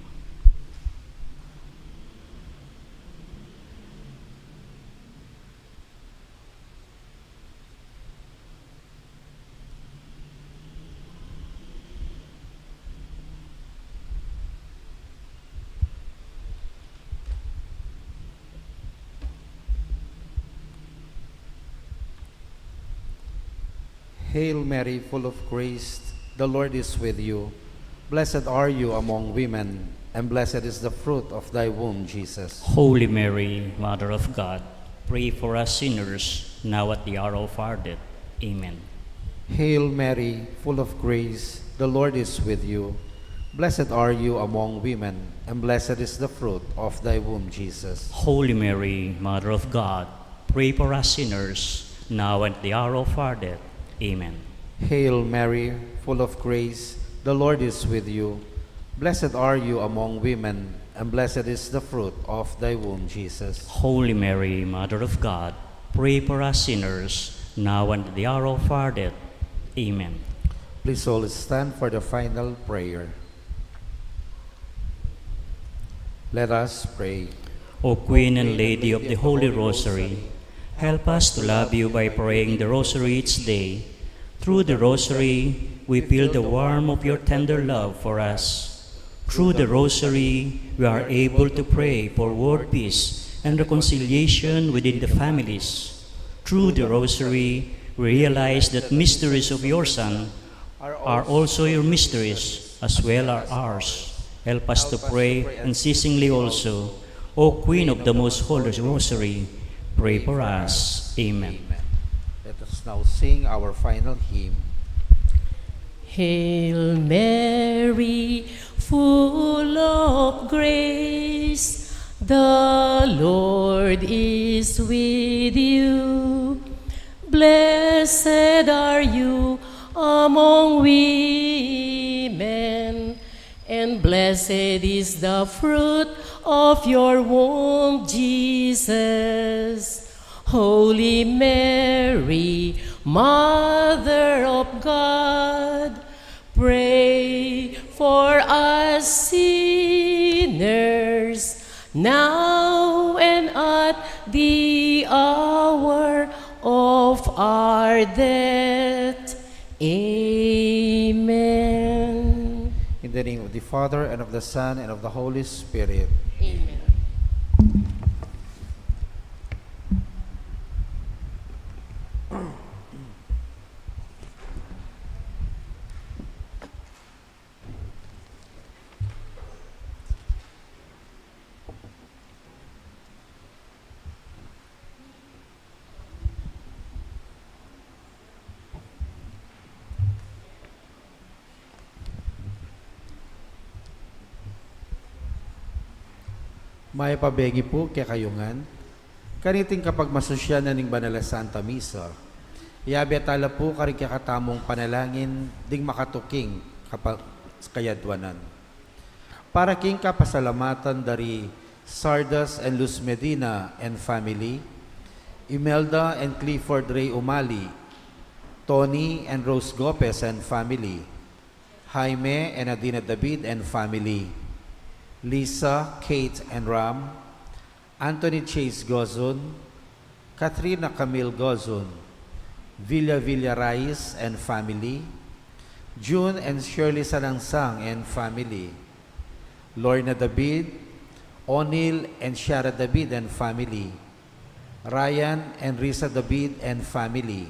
Hail Mary, full of grace, the Lord is with you. Blessed are you among women, and blessed is the fruit of thy womb, Jesus. Holy Mary, Mother of God, pray for us sinners, now at the hour of our death. Amen. Hail Mary, full of grace, the Lord is with you. Blessed are you among women, and blessed is the fruit of thy womb, Jesus. Holy Mary, Mother of God, pray for us sinners, now and at the hour of our death. Amen. Hail Mary, full of grace, the Lord is with you. Blessed are you among women, and blessed is the fruit of thy womb, Jesus. Holy Mary, Mother of God, pray for us sinners, now and at the hour of our death. Amen. Please all stand for the final prayer. Let us pray. O Queen and Lady of the Holy Rosary, help us to love you by praying the Rosary each day. Through the Rosary, we feel the warmth of your tender love for us. Through the Rosary, we are able to pray for world peace and reconciliation within the families. Through the Rosary, we realize that mysteries of your Son are also your mysteries, as well as ours. Help us to pray unceasingly also. O Queen of the Most Holy Rosary, pray for us. Amen. Let us now sing our final hymn. Hail Mary, full of grace, the Lord is with you. Blessed are you among women, and blessed is the fruit of your womb, Jesus. Holy Mary, Mother of God, pray for us sinners, now and at the hour of our death. Amen. In the name of the Father, and of the Son, and of the Holy Spirit. Amen. May pabegi po kaya kayungan. Kaniting kapag masusya na ning Banala Santa Misa, iabetala po karing kakatamong panalangin ding makatuking kapag kayadwanan. Para king kapasalamatan dari Sardas and Luz Medina and family, Imelda and Clifford Ray Umali, Tony and Rose Gopez and family, Jaime and Adina David and family, Lisa, Kate, and Ram, Anthony Chase Gozon, Katrina Camille Gozon, Villa Reyes and family, June and Shirley Salangsang and family, Lorna David, O'Neill and Shara David and family, Ryan and Risa David and family,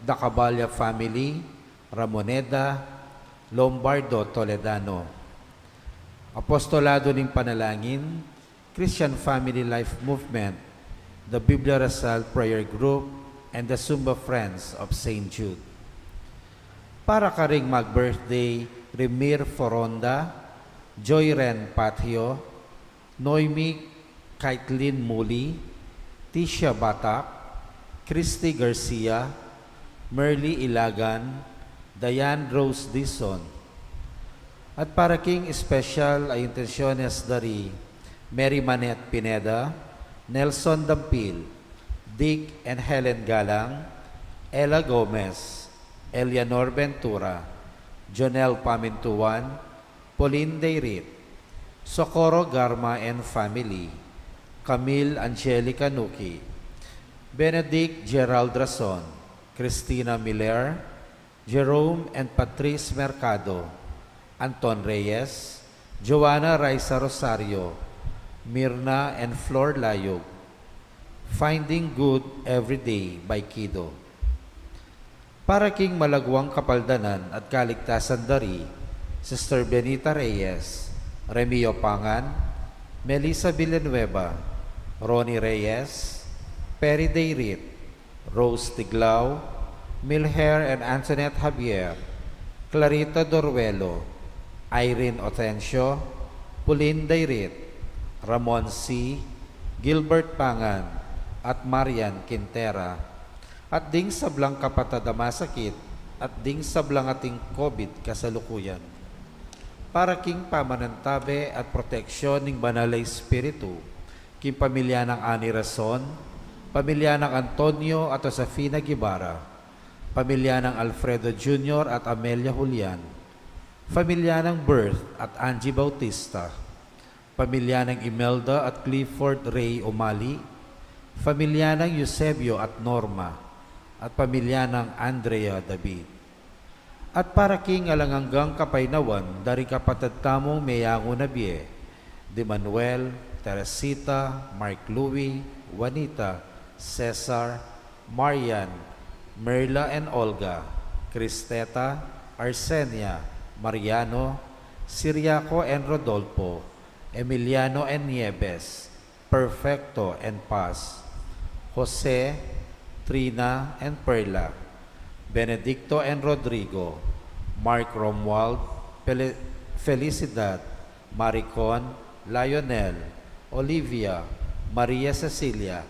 Dacabalya family, Ramoneda, Lombardo Toledano. Apostolado ng Panalangin, Christian Family Life Movement, the Biblia Rasal Prayer Group, and the Sumba Friends of St. Jude. Para ka ring mag-birthday, Remir Foronda, Joy Ren Patio, Noemi Kaitlin Muli, Tisha Batak, Christy Garcia, Merly Ilagan, Diane Rose Dison. At para king special ay intensyones dari Mary Manette Pineda, Nelson Dampil, Dick and Helen Galang, Ella Gomez, Eleanor Ventura, Jonel Pamintuan, Pauline Deirit, Socorro Garma and family, Camille Angelica Nuki, Benedict Gerald Rason, Christina Miller, Jerome and Patrice Mercado, Anton Reyes, Joanna Raisa Rosario, Mirna and Flor Layog, Finding Good Every Day by Kido. Para king malagwang kapaldanan at kaligtasan dari, Sister Benita Reyes, Remio Pangan, Melissa Villanueva, Ronnie Reyes, Perry Deirit, Rose Tiglao, Milher and Antoinette Javier, Clarita Dorwelo, Irene Otencio, Pauline Dairit, Ramon C., Gilbert Pangan, at Marian Quintera, at ding sablang kapatadama sakit, at ding sablang ating COVID kasalukuyan. Para king pamanantabe at proteksyon ng Banalay Espiritu, king pamilya ng Ani Rason, pamilya ng Antonio at Josefina Guevara, pamilya ng Alfredo Jr. at Amelia Julian, pamilya ng Berth at Angie Bautista, pamilya ng Imelda at Clifford Ray O'Malley, pamilya ng Eusebio at Norma, at pamilya ng Andrea David. At para king alanganggang kapaynawan dari kapatid tamong Mayango Nabie, de Manuel, Teresita, Mark Louie, Juanita, Cesar, Marian, Merla and Olga, Cristeta, Arsenia, Mariano, Siriaco and Rodolfo, Emiliano and Nieves, Perfecto and Paz, Jose, Trina and Perla, Benedicto and Rodrigo, Mark Romuald, Felicidad, Maricon, Lionel, Olivia, Maria Cecilia,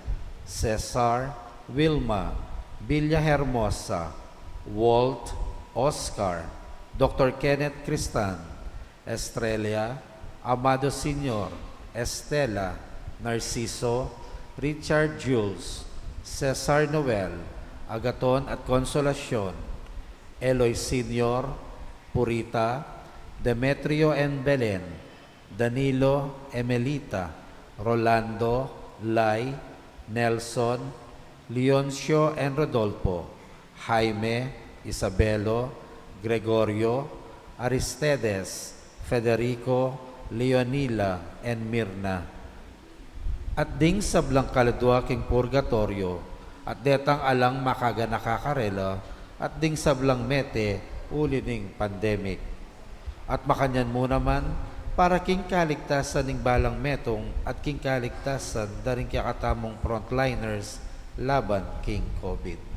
Cesar, Wilma, Villa Hermosa, Walt, Oscar, Dr. Kenneth Cristan, Estrella, Amado Senior, Estela, Narciso, Richard Jules, Cesar Noel, Agaton at Consolacion, Eloy Senior, Purita, Demetrio and Belen, Danilo, Emelita, Rolando, Lai, Nelson, Leoncio and Rodolfo, Jaime, Isabelo, Gregorio, Aristedes, Federico, Leonila, and Mirna. At ding sablang kaladwa king purgatorio, at detang alang makaga nakakarela, at ding sablang mete uli ning pandemic. At makanyan mo naman, para king kaligtasan ning balang metong at king kaligtasan daring kakatamong frontliners laban king COVID.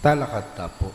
Talakad ta po.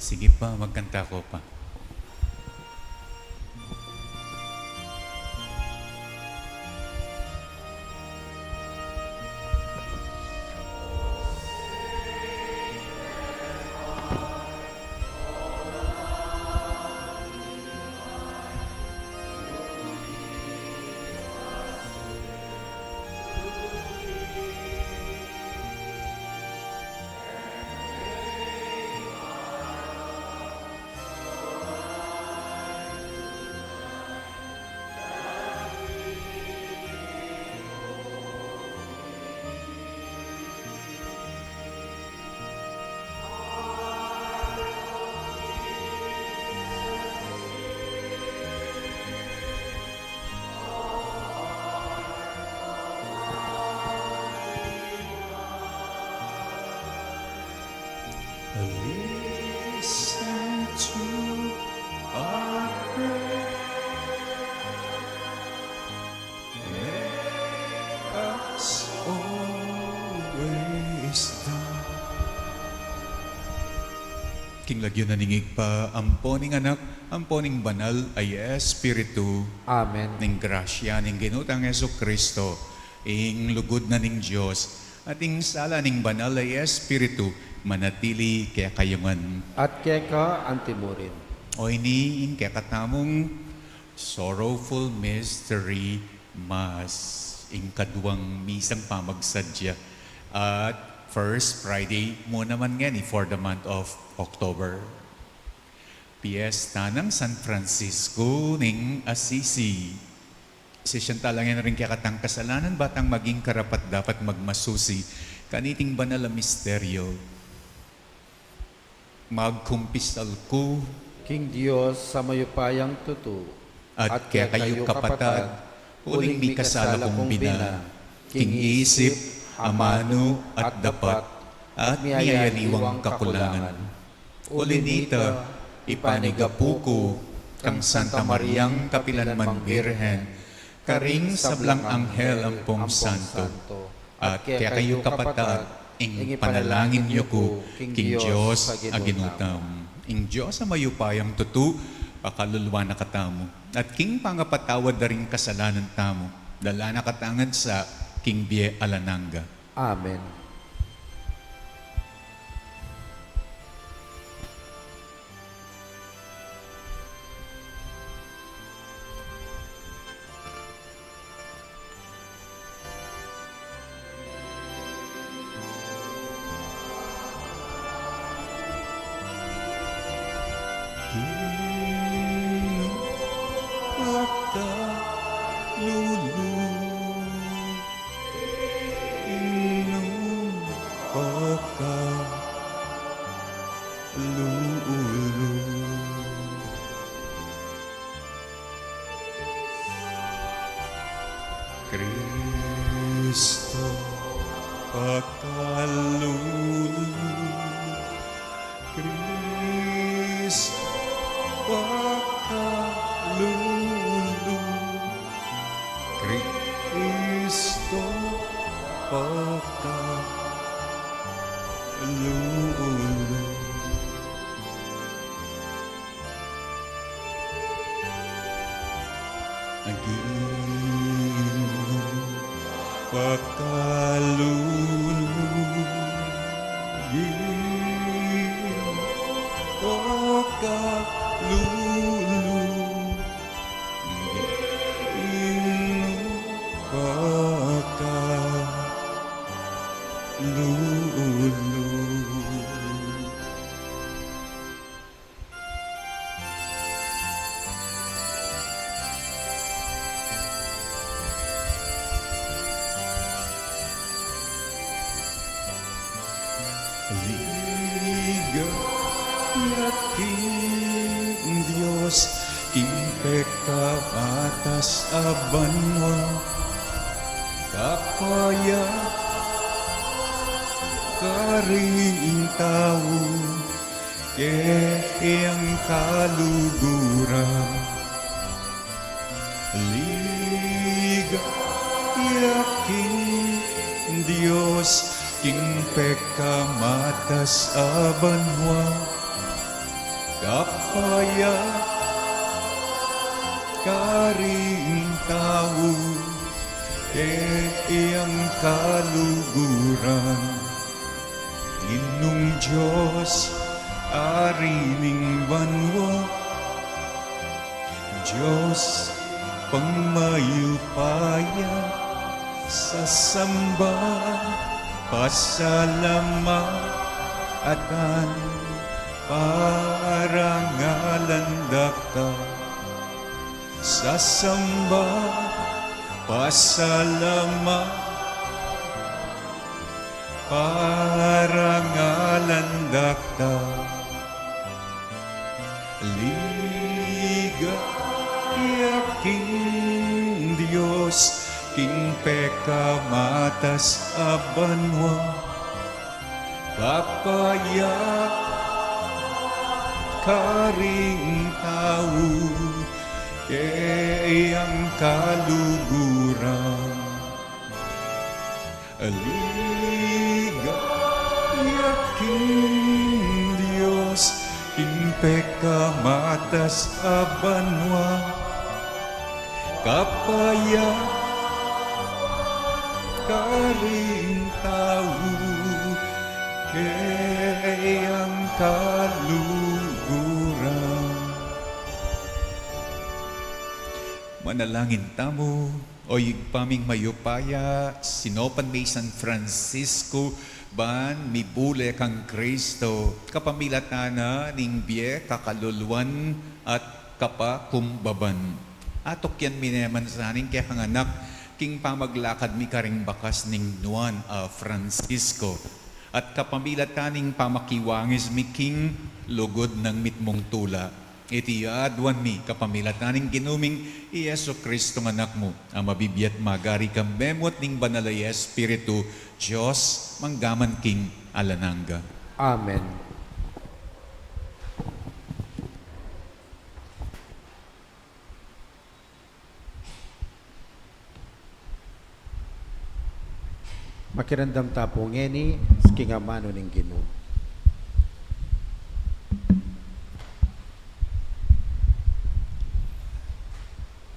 Sige pa, magkanta ko pa. Listen to our prayer. Make us always down. King lagyo naningig pa, amponing anak, amponing banal, ay Espiritu, Amen. ning grasya, ning ginutang Yesu Kristo, ing lugod na ning Diyos, at ing sala ning banal ay Espiritu, manatili kaya kayungan. At kaya ka antimurin. O ini in kaya katamong sorrowful mystery mass, ing kaduwang misang pamagsadya. At first Friday mo naman nga ni for the month of October. Piesta ng San Francisco ning Assisi. Sisyanta lang yan rin kaya katang kasalanan batang maging karapat dapat magmasusi kaniting banal na misteryo. Magkumpisal ko King Diyos sa mayupayang tutu. at kaya kayo kapatad, uling mi kasala kong bina, king isip, amano at dapat, at miyayaliwang kakulangan. Ulinita, ipanigapuko, kang Santa Mariang Kapilanman Birhen, karing sablang anghel ampong santo, at kaya kayo kapatad, ing panalangin niyo ko, king Diyos aginutam. Ing Diyos sa mayupayang tutu, pakaluluwa na katamo, at king pangapatawad na rin kasalanan tamo, dala nakatangad sa King Bie Alananga. Amen. Cristo pakalulu, Cristo pakalulu, Cristo pakalulu. Ginoo pakalulu, Ginoo pakalulu, Ginoo pakalulu. Yakin Diyos, king pekabatas abanwa, kapaya karing tao, kayang kaluguran. Liga yakin Diyos, king pekamatas abanwa, kapaya karing tao, kayang kaluguran. Ginong Diyos, arining banwa, Diyos pangmayupaya, sa samba pasalamatan, parangalan ka. Sa samba pasalamatan, parangalan ka. Liga yaking Diyos, king pekamatas abanwa, kapaya karing tao, kayang kaluguran. Liga yaking Diyos, king pekamatas abanwa, kapaya karing tao, kayang kaluguran. Manalangin tamo, o paming mayupaya, sinopan may San Francisco, ban mibule kang Kristo, kapamilatana ning bie kakaluluan at kapakumbaban. Atok yan mineman sa aning kaya kang anak, king pamaglakad mi karing bakas ning Juan Francisco, at kapamilataning pamakiwangis mi king lugod ng mitmong tula. Iti adwan mi kapamilataning ginuming Yesu Kristo ng anak mo, ang mabibiyat magari kang memot ning banalay Espiritu, Diyos manggaman king alananga. Amen. Makirandam tapong ngeni, kingamano ning Ginoo.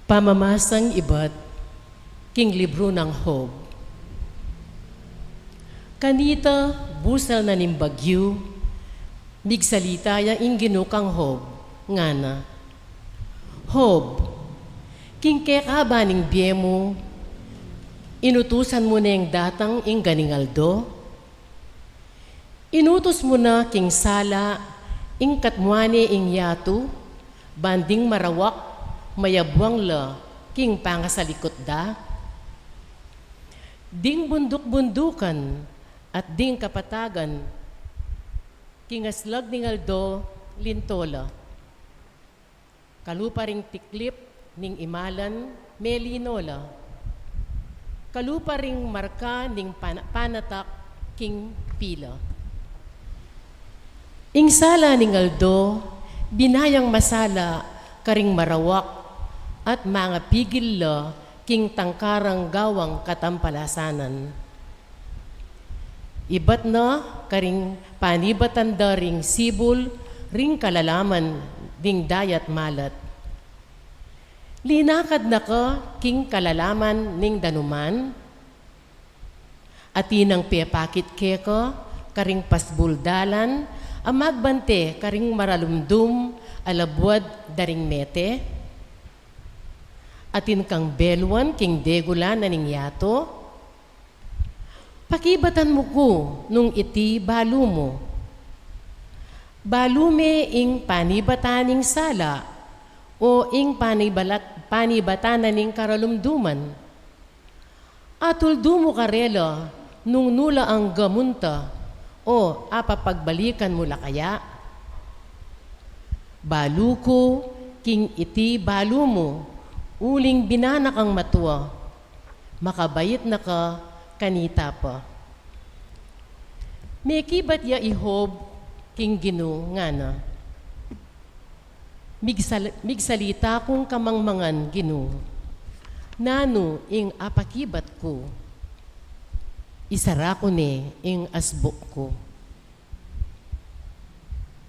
Pamamasang ibat, king libro ng Hob. Kanita, busal na ning bagyo, migsalita yung ginukang Hob, nga na. Hob, king kekaba ning biyemo, inutusan mo na yung datang ing ganingaldo, inutos mo na king sala, ing katmuane ing yatu, banding marawak, mayabwang la, king pangasalikot da, ding bunduk-bundukan, at ding kapatagan, king aslag ning aldo, lintola. Kalupa ring tiklip, ning imalan, melinola. Kalupa ring marka, ning panatak, king pila. Ing sala ning aldo, binayang masala, karing marawak, at mga pigil la, king tangkarang gawang katampalasanan. Ibat na karing panibatan da ring sibul, ring kalalaman, ding dayat malat. Linakad na ka, king kalalaman ning danuman, at inang pepakit keka, karing pasbuldalan, amagbante karing maralumdum, alabwad daring mete, atin kang belwan, king degulan na ning yato, pakibatan mo ko nung iti balu mo. Balume ing panibataning sala o ing panibatanan ning karalumduman. Atuldo mo karela nung nula ang gamunta o apapagbalikan mo la kaya. Balu ko king iti balu mo uling binanak ang matua. Makabayit na ka kanita pa. May kibat ya ihob, king Gino nga na. Migsalita kong kamangmangan Gino. Nano ing apakibat ko. Isara ko ne ing asbok ko.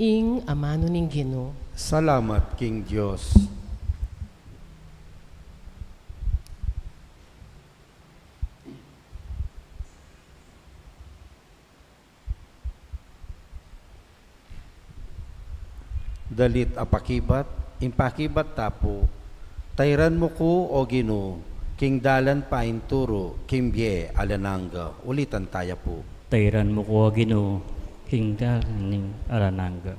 Ing amano ning Gino. Salamat, King Diyos. Dalit apakibat, impakibat tapo, tayran mo ko o Gino, king dalan pain turo, kimbye alananga. Ulitan tayo po. Tayran mo ko Gino, hingga ning arananga.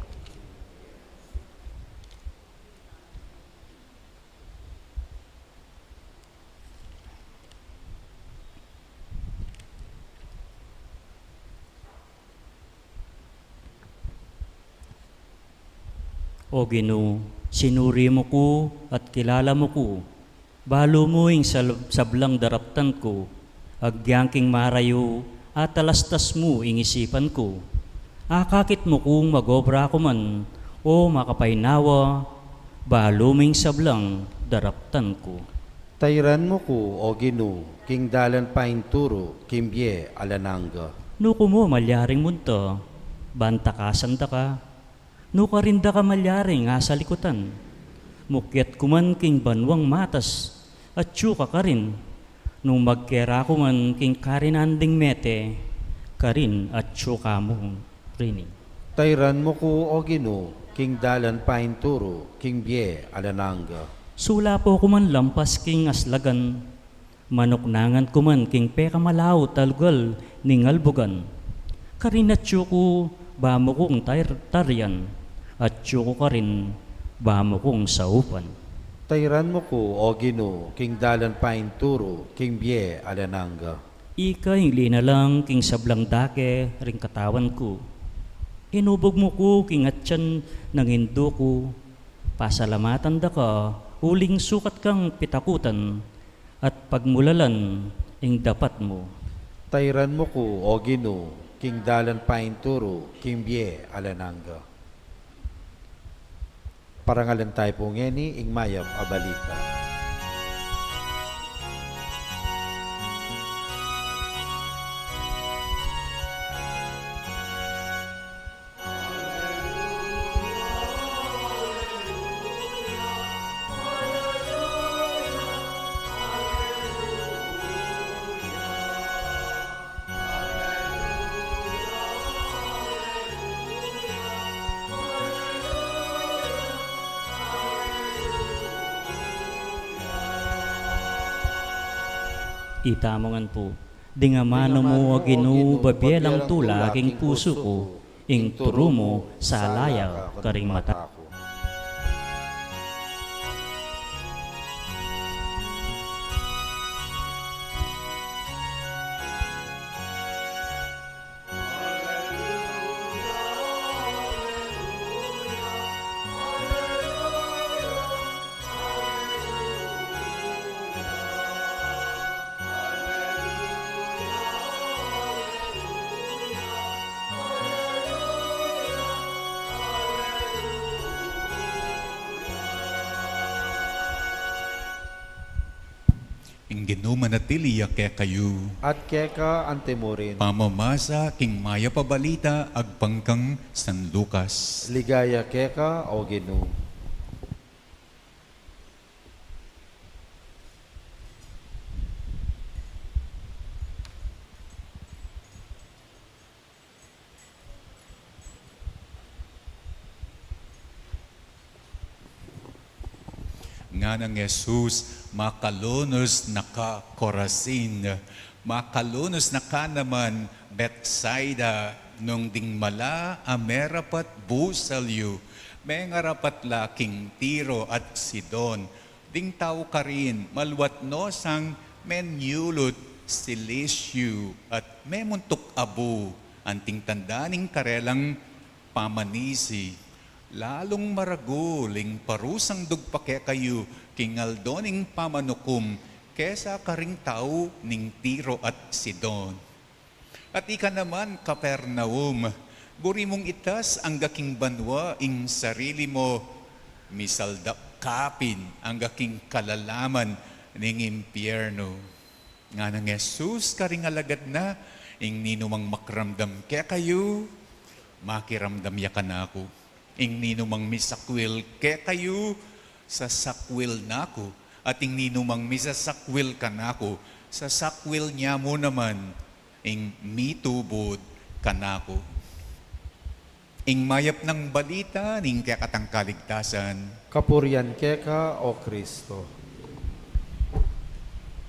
O Gino, sinuri mo ko at kilala mo ko. Balo mo ing sablang daraptan ko, agyangking marayo at talastas mo ing isipan ko. Akakit mo kung magobra ko man o makapaynawa, balo ming sablang daraptan ko. Tayran mo ko o Gino, king dalan pain turo, kimbye alananga. Nuko mo malyaring munta, bantakasan da ka. Nuka rin da ka malyaring nga sa likutan. Mukyat kuman king banwang matas, at syuka ka rin. Nung magkera kuman king karinanding mete, karin at syuka mo rin. Tayran mo ko o Gino, king dalan pain turo, kimbye alananga. Sula po kuman lampas king aslagan, manuknangan kuman king peka malaw talgal ning albugan. Karin at syuko, bamo kong taryan, at syuko ka rin, bamo kong saupan. Tayran mo ko o Gino, king dalan pain turo, kimbye alananga. Ika hingli na lang king sablang dake ring katawan ko. Inubog mo ko king atyan ng indo ko. Pasalamatan da ka, uling sukat kang pitakutan, at pagmulalan ing dapat mo. Tayran mo ko o Gino, king dalan pain turo, kimbye alananga. Parangalan tayo po ngeni, ing mayam abalita. itamongan po. Di nga mano mo Ginoo babelang tula king puso ko, ing turo mo sa laya karing mata. Ing ginumanatili kaya kayo. At keka antemurin. Pamamasa king maya pabalita agpangkang San Lucas. Ligaya keka o Ginoo. Nga ng Jesus, makalonos na ka Corazin, makalonos na ka naman Bethsaida, nung ding mala amerapat busalyo, may ngarapat laking Tiro at Sidon, ding tao ka rin, malwat nosang menyulot silisyo, at memuntok abu, anting tandaning karelang pamanisi. Lalong maraguling parusang dugpake kayo kingaldoning pamanukum kesa karing tao ning Tiro at Sidon. At ika naman Kapernaum, buri mong itas ang gaking banwa ing sarili mo, misaldap kapin ang gaking kalalaman ning impyerno. Nga ng Jesus karing alagad na ing ninumang makramdam kaya kayo, makiramdam ya ka na ako. Ing ninumang misakwil kaya kayo, sasakwil na ako. At ing ninumang misasakwil ka na ako, sasakwil niya mo naman, ing mitubod ka na ako. Ing mayap ng balita, ning kaya katang kaligtasan, Kapurian keka o Kristo.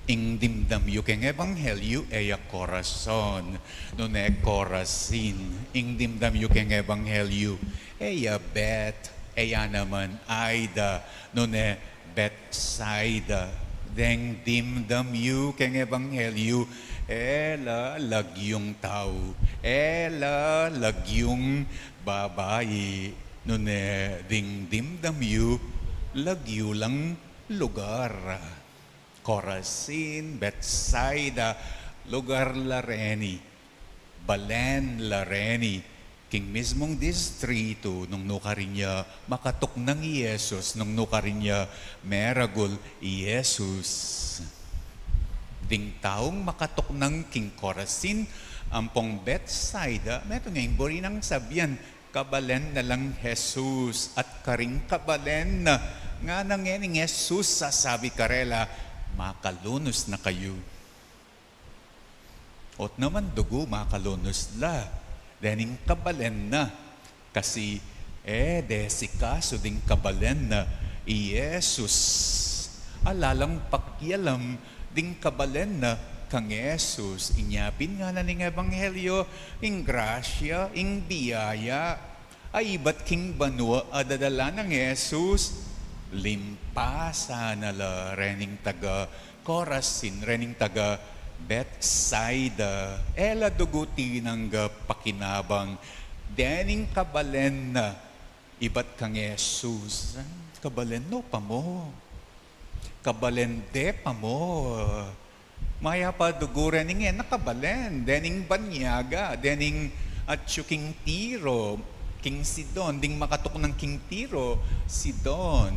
ing dimdam yu keng ebanghelyo eya corazon, no ne corazin, ing dimdam yu keng ebanghelyo eya bet, eya naman aida, no ne Bethsaida, deng dimdam yu keng ebanghelyo ela lagyong tao, ela lagyong babae, no ne ding dimdam yu lagyo lang lugar. Corazin, Bethsaida, lugar Lareni, Balen Lareni, king mismong distrito nung nukarinya makatok ng Yesus, nung nukarinya meragul Yesus. Ding taong makatok ng king Corazin, ampong Bethsaida, meto ngayong buri ng sabihan, kabalen na lang Jesus at karing kabalen na nga nangening Jesus sasabi karela, makalunos na kayo. Ot naman dugo, makalunos la. Dening kabalen na. Kasi, desikaso ding kabalen na. Iyesus. Alalang pakyalam ding kabalen na kang Yesus. Inyapin nga na ning ebanghelyo, ing grasya, ing biyaya. Ay ba't king banwa adadala ng Yesus? Limpasa na la rening taga Corazin, rening taga Bethsaida, ela duguti ng pakinabang, dening kabalen na, ibat kang Jesus, kabalen no pa mo, kabalen de pa mo, maya pa dugo rening nakabalen, dening banyaga, dening at king Tiro, King Sidon, ding makatok ng King Tiro, Sidon.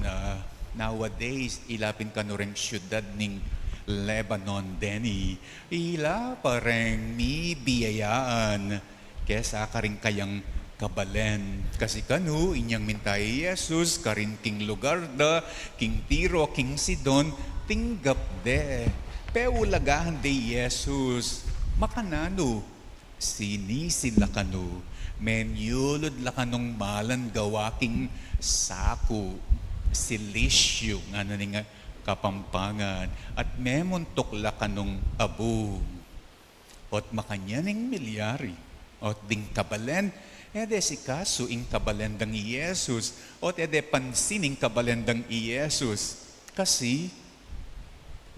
Nowadays, ilapin ka no rin syudad ning Lebanon, Deni. Ila pareng mi biyayaan. Kesa ka rin kayang kabalen. Kasi kanu, inyang mintay Jesus, karin king lugar da, King Tiro, King Sidon, tinggap de. Peulagahan de Jesus, makanano, sinisila kanu. Menyulod la kanong malan gawaking sako, silisyo, nga na nga Kapampangan, at memon tukla kanong abu. Ot makanyaning milyari, ot ding kabalen, ede si kaso ing kabalendang Yesus, ot ede pansining kabalendang Yesus. Kasi,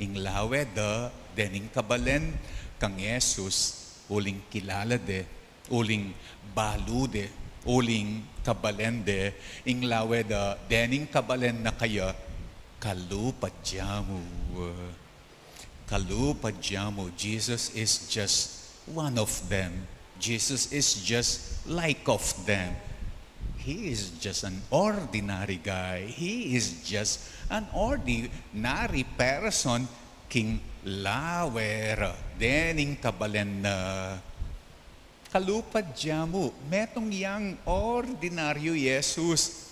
ing lawe da, dening kabalen, kang Yesus, uling kilala de, uling balude, uling kabalende, ing lawe da, dening kabalen na kaya, kalupadyamu. Kalupadyamu. Jesus is just one of them. Jesus is just like of them. He is just an ordinary guy. He is just an ordinary person. King lawer. Dening kabalen na kalupadyamu. Metong yang ordinaryo Jesus.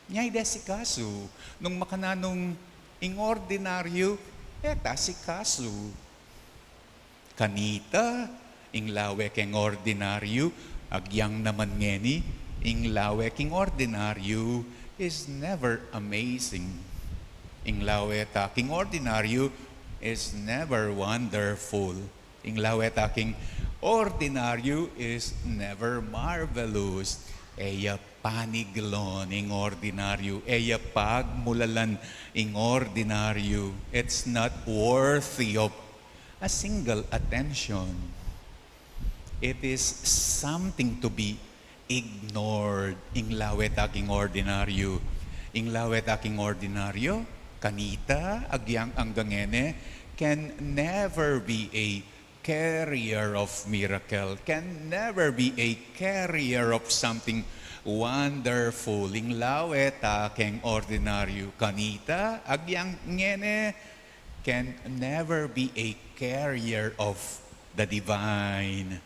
Nyay si kaso, nung makananong ing ordinaryo, eta si kaso. Kanita, ing lawe keng ordinaryo, agyang naman ngeni, ing lawe king ordinaryo is never amazing. Ing lawe ta king ordinaryo is never wonderful. Ing lawe ta king ordinaryo is never marvelous. Eya paniglon ing ordinaryo. Eya pagmulalan ing ordinaryo. It's not worthy of a single attention. It is something to be ignored. Ing lawet aking ordinaryo. Ing lawet aking ordinaryo, kanita, agyang anggangene, can never be a carrier of miracle, can never be a carrier of something wonderful. Ing lawet aking ordinaryo, kanita, agyang ngene, can never be a carrier of the divine.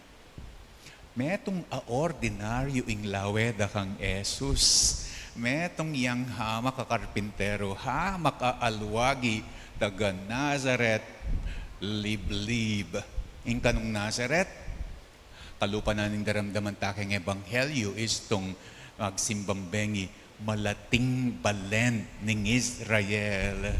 Metong ordinaryo ing laweda kang Jesus. Metong yang hamak ka karpintero, hamak ka alwagi, taga Nazareth, liblib. Ing kanong Nazareth, kalupa na ning daramdaman takeng ebanghelyo is tong agsimbambengi, malating balen ning Israel.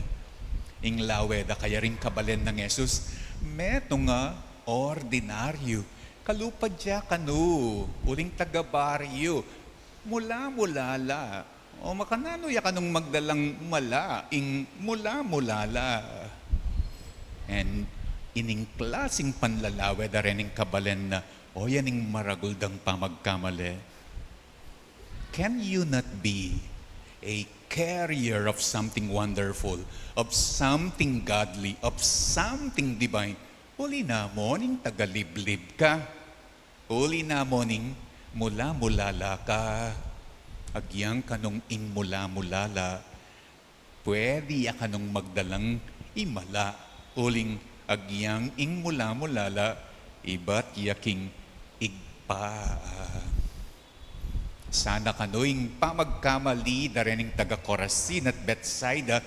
Ing laweda kaya rin kabalen ng Jesus, metong nga ordinaryo. Kalupadya kanu, uling taga-baryo, mula-mulala. O makanano ya kanong magdalang mala, ing mula-mulala. And ining klaseng panlalawe da rin ing kabalen na, o yan ing maraguldang pamagkamali. Can you not be a carrier of something wonderful, of something godly, of something divine? Uli na mo ning tagaliblib ka. Uli na mo ning mula-mulala ka. Agyang kanong ing mula-mulala. Pwede ya kanong magdalang imala. Uling agyang ing mula-mulala. Iba't yaking igpa. Sana kanoing pamagkamali na rin ng taga-Corazin at Bethsaida.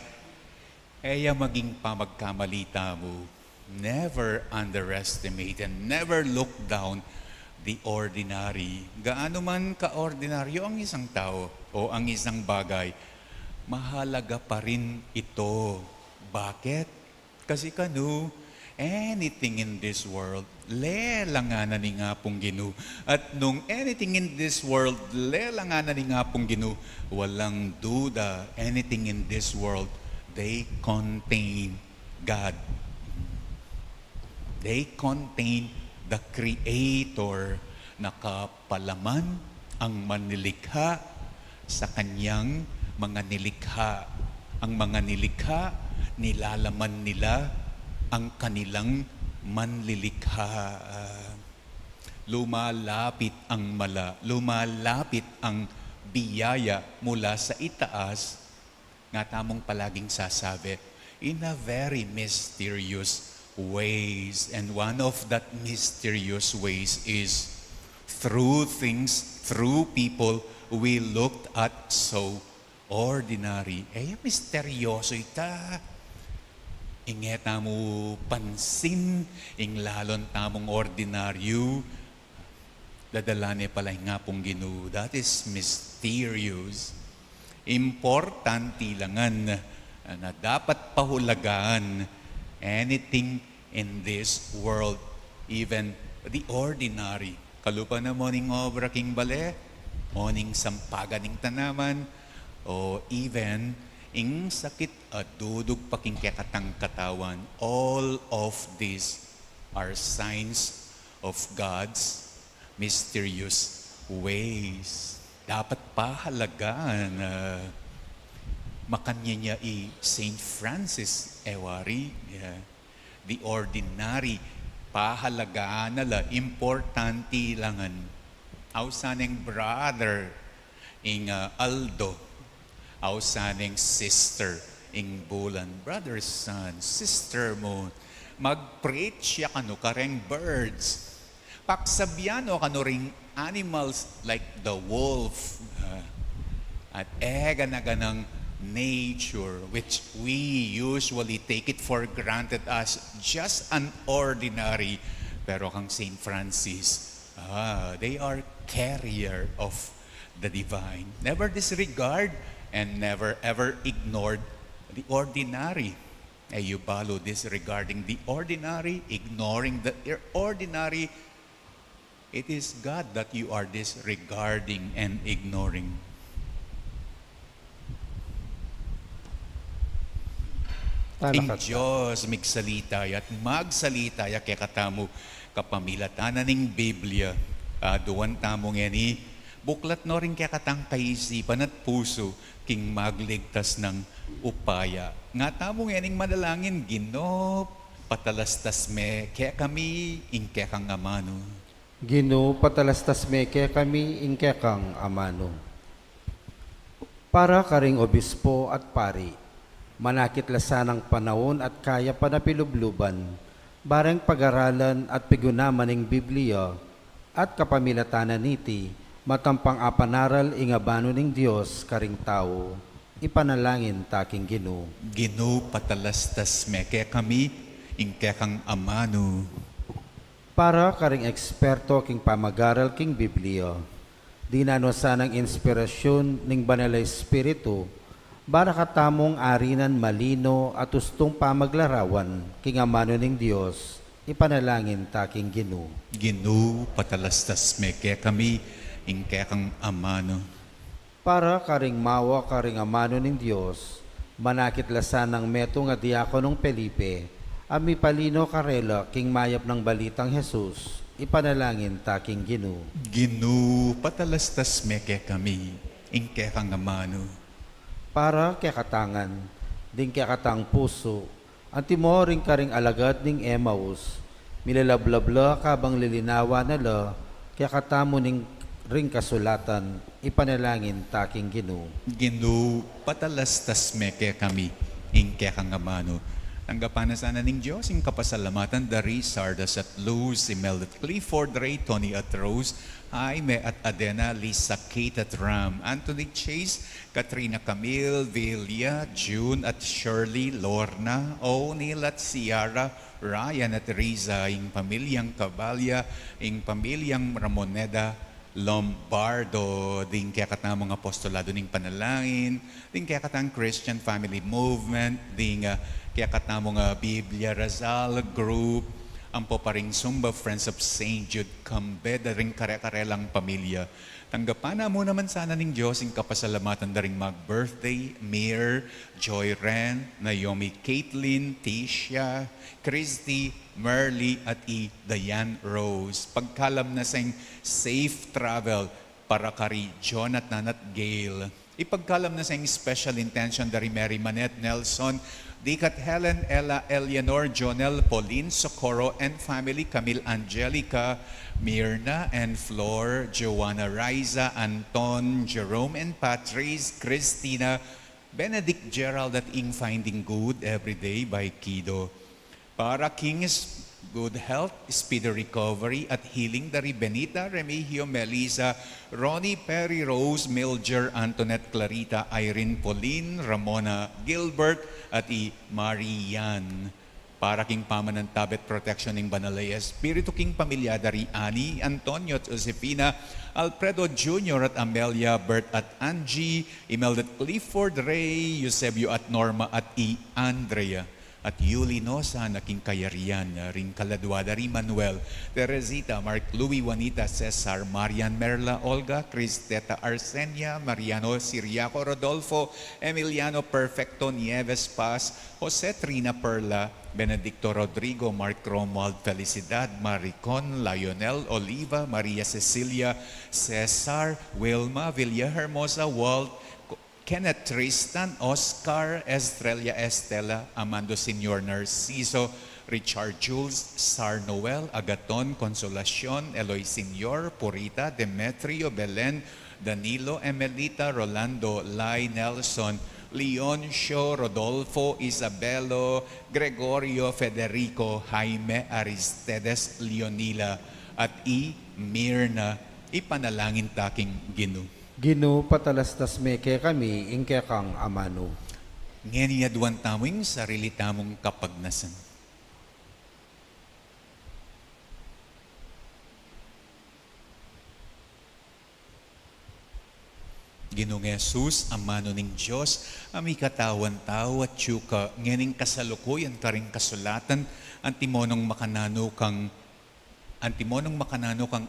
Eya maging pamagkamalita mo. Never underestimate and never look down the ordinary. Gaano man ka-ordinaryo ang isang tao o ang isang bagay, mahalaga pa rin ito. Bakit? Kasi kanu, anything in this world, lelanganan ni nga pong Ginu. At nung anything in this world, lelanganan ni nga pong Ginu, walang duda, anything in this world, they contain God. They contain the Creator na kapalaman ang manilikha sa kanyang mga nilikha. Ang mga nilikha, nilalaman nila ang kanilang manlilikha. Lumalapit ang mala, lumalapit ang biyaya mula sa itaas, nga tamong palaging sasabi, in a very mysterious ways. And one of that mysterious ways is through things, through people we looked at so ordinary. Misteryoso ita. Ingeta mo pansin, ing lalon tamong ordinaryo, dadalane pala nga pong Ginoo. That is mysterious. Importante langan na dapat pahulagan anything in this world, even the ordinary. Kalupa na moning obra king bale, moning sampagan ning tanaman, o even ing sakit at dudog paking kekatang katawan. All of these are signs of God's mysterious ways. Dapat pahalagaan na makanya niya Saint Francis Ewari, the ordinary, pahalagaan nala, importante langan. Ausaneng brother, ing Aldo, ausaneng sister, ing Bulan, brother, son, sister mo, mag-preach siya kano kareng birds. Paksabiano kano ring animals like the wolf. At ganang nature, which we usually take it for granted as just an ordinary. Pero kang Saint Francis, they are carrier of the divine. Never disregard and never ever ignored the ordinary. Yubalo disregarding the ordinary, ignoring the ordinary. It is God that you are disregarding and ignoring. Ing Diyos migsalitay at magsalitay kaya katamu kapamilatanan ng Biblia. Duwan tamong yani, buklat no rin kaya katang kaisipan at puso king magligtas ng upaya. Nga tamong yaning madalangin, Ginoo, patalastas me, kaya kami, ing kaya kang amano. Ginoo, patalastas me kaya kami, ing kaya kang amano. Para karing obispo at pari, manakit lasanang panahon at kaya panapilubluban, bareng pag-aralan at pigunaman ng Biblia at kapamilatanan niti, matampang apanaral ingabano ng Diyos karing tao, ipanalangin taking Ginoo. Ginoo, patalastas me, kaya kami, ing kaya kang amano. Para karing eksperto king pamagaral king Biblia, dinano sanang inspirasyon ning banal na Espiritu, para katamong arinan malino at ustong pamaglarawan king amano ning Dios, ipanalangin taking Ginoo. Ginoo, patalastas me, kaya kami, ing kaya kang amano. Para karing mawa karing amano ning Dios, manakit lasanang metong at diakonong Felipe, ami palino karela king mayap ng balitang Jesus, ipanalangin taking Ginoo. Ginoo, patalastas me, kaya kami, ing kaya kang amano. Para kaya katangan, ding kaya katang puso, antimo ring karing alagad ning Emmaus, milalablabla kabang lilinawa nala, kaya katamo ning ring kasulatan, ipanalangin taking Ginoo. Ginoo, patalastas me, kaya kami, ing kaya kang amano. Tanggapan na sana ning Diyos, ing kapasalamatan, Dari, Sardas at Luz, si Mel at Clifford, Ray, Tony at Rose, Jaime at Adena, Lisa, Kate at Ram, Anthony Chase, Katrina Camille, Villia, June at Shirley, Lorna, O'Neil at Ciara, Ryan at Riza, ing pamilyang Cabalya, ing pamilyang Ramoneda, Lombardo, ding kaya katang mga apostolado ning panalangin, ding kaya katang Christian Family Movement, ding kaya katang mga Biblia Razal Group, ang po paring Sumba Friends of St. Jude Cambeda ring kare-karelang pamilya. Tanggapan na mo naman sana ning Diyos ing kapasalamatan na ring mag-birthday, Mir, Joy Ren, Naomi Caitlin, Tisha, Christy, Merly at Diane Rose. Pagkalam na sing safe travel para kari Jonathan at Gail. Ipagkalam na sing special intention dari Mary Manette Nelson, Dikat Helen, Ella, Eleanor, Jonel, Pauline, Socorro, and family, Camille, Angelica, Mirna, and Flor, Joanna, Riza, Anton, Jerome, and Patrice, Christina, Benedict, Gerald, at Ing Finding Good Every Day by Kido. Para King's good health, speedy recovery, at healing dari Benita, Remigio, Melissa, Ronnie, Perry, Rose, Milger, Antoinette, Clarita, Irene, Pauline, Ramona, Gilbert, at Marian. para king pamanantabet protection ng Banalay Espiritu king pamilya dari Ani, Antonio at Josefina, Alfredo Jr. at Amelia, Bert at Angie, Imelda at Clifford, Ray, Eusebio at Norma at Andrea. At Yuli Nosa, naking kayarian, ring Kaladwada, rin Manuel, Teresita, Mark Louis, Juanita, Cesar, Marian, Merla, Olga, Cristeta, Arsenia, Mariano, Siriaco, Rodolfo, Emiliano, Perfecto, Nieves Paz, Jose Trina Perla, Benedicto Rodrigo, Mark Romuald, Felicidad, Maricon, Lionel, Oliva, Maria Cecilia, Cesar, Wilma, Villahermosa, Walt, Kenneth Tristan, Oscar, Estrella Estela, Amando Senior Narciso, Richard Jules, Sar Noel, Agaton, Consolacion, Eloy Senior, Purita, Demetrio, Belen, Danilo, Emelita, Rolando, Lai Nelson, Leoncio, Rodolfo, Isabelo, Gregorio, Federico, Jaime, Aristedes, Leonila, at Mirna, ipanalangin taking Ginu. Ginu patalastas meke kami, ingke kang amano. Ngeni yaduan tamong sarili tamong kapagnasan. Ginoong Jesus, amano ning Diyos, ami katawan tao at tiyuka, ngening kasalukuyan karing kasulatan, antimonong makanano kang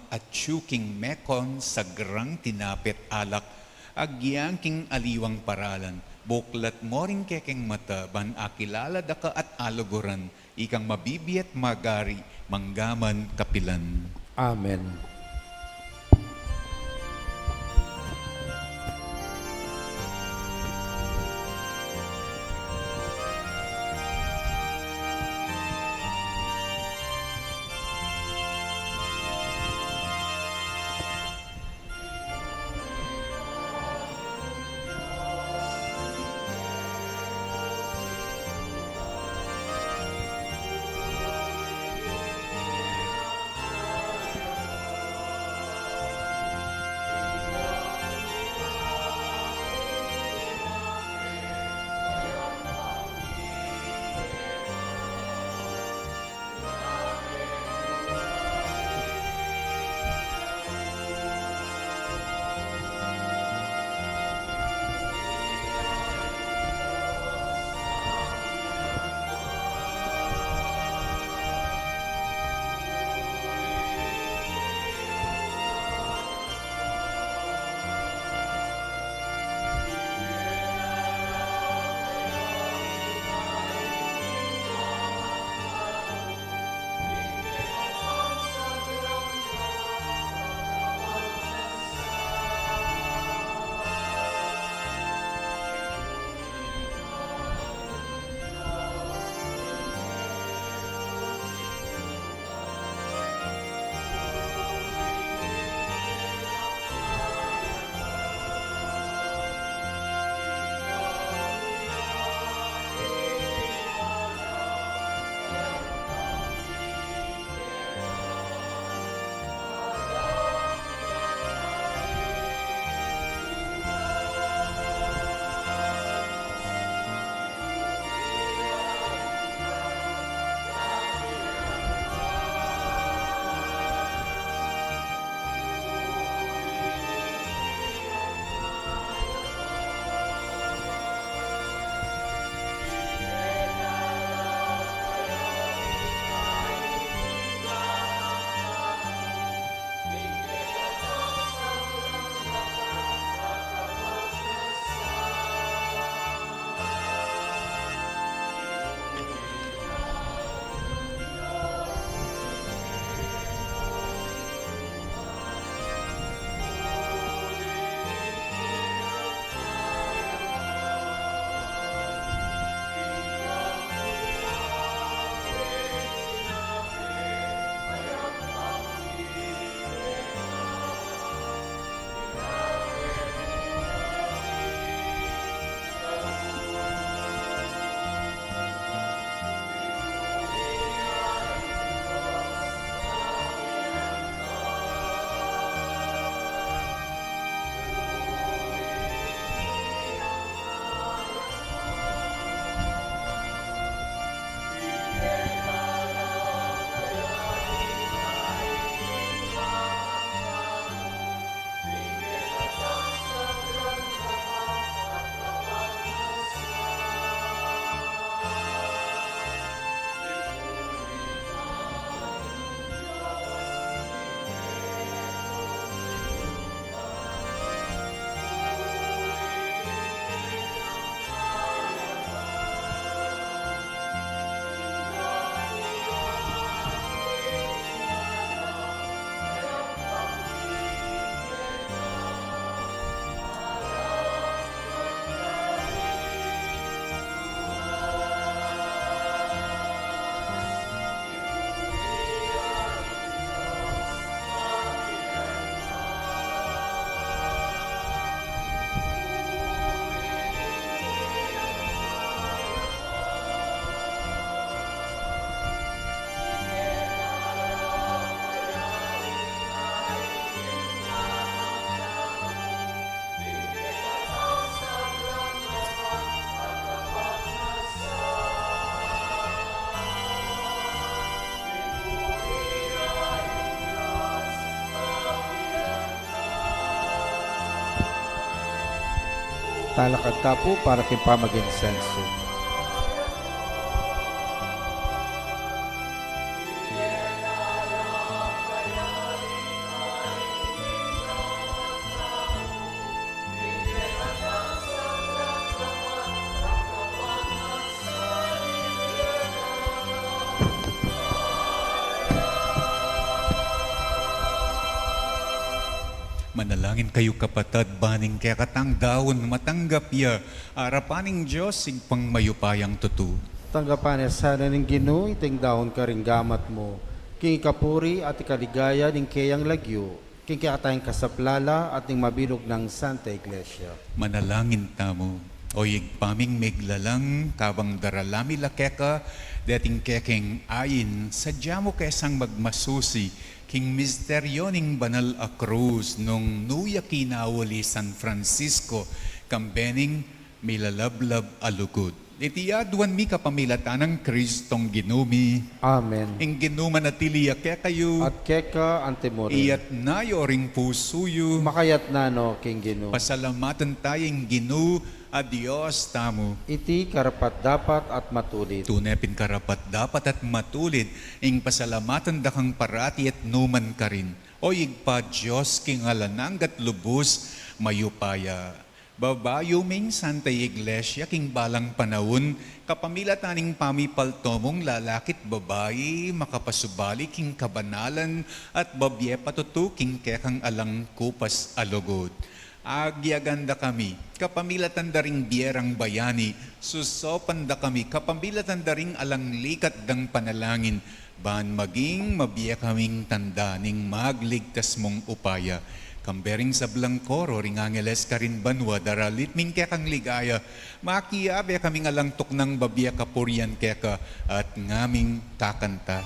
atyuking mekon sa grang tinapit alak, agyang king aliwang paralan, buklat mo ring kekeng mata, ban akilala daka at aluguran, ikang mabibiyat magari, manggaman kapilan. Amen. Talakad ka po para kay pamaging senso. Manalangin kayo kapatad, baning kaya katang daon matanggap ya, arapaning Diyos pang mayupayang tutu. Tanggapan sana ng Ginoo, iting daon ka ring gamat mo. King kapuri at ikaligaya ng kayang lagyo. King kaya kasaplala at ng mabilog ng Santa Iglesia. Manalangin tamo, o paming meglalang kabang daralami lakeka, dating kekeng ayin, sadya mo kesang magmasusi, king misteryo ning banal a cruz, nung nuya kinawali San Francisco, kambening milalablab alugod. Itiyaduan mi kapamilatan ng Kristong ginumi, Amen. ing ginuman at tiliya kaya kayo, At keka antemore. iyat nayo ring pusuyo, Makayat na no, King Ginoo. pasalamatan tayong ginu, adios tamo. Iti karapat dapat at matulit. Tunepin karapat dapat at matulid, ing pasalamatan dakang parati at numan ka rin. O igpa Diyos king alanang at lubos, mayupaya. Babayo ming Santa Iglesia king balang panahon, kapamilataning pamipaltomong lalakit babae, makapasubali king kabanalan, at babye patutu king kekang alang kupas alugod. Agyaganda kami, kapamilatan daring biyerang bayani, susopanda kami, kapamilatan daring alang likat dang panalangin, ban maging mabiya kaming tanda ning magligtas mong upaya. Kambering sa Blancoro, ring Angeles ka rin banwa, daralit ming kekang ligaya, makiabe kaming alang tuknang babiya kapuryan keka, at ngaming kakanta.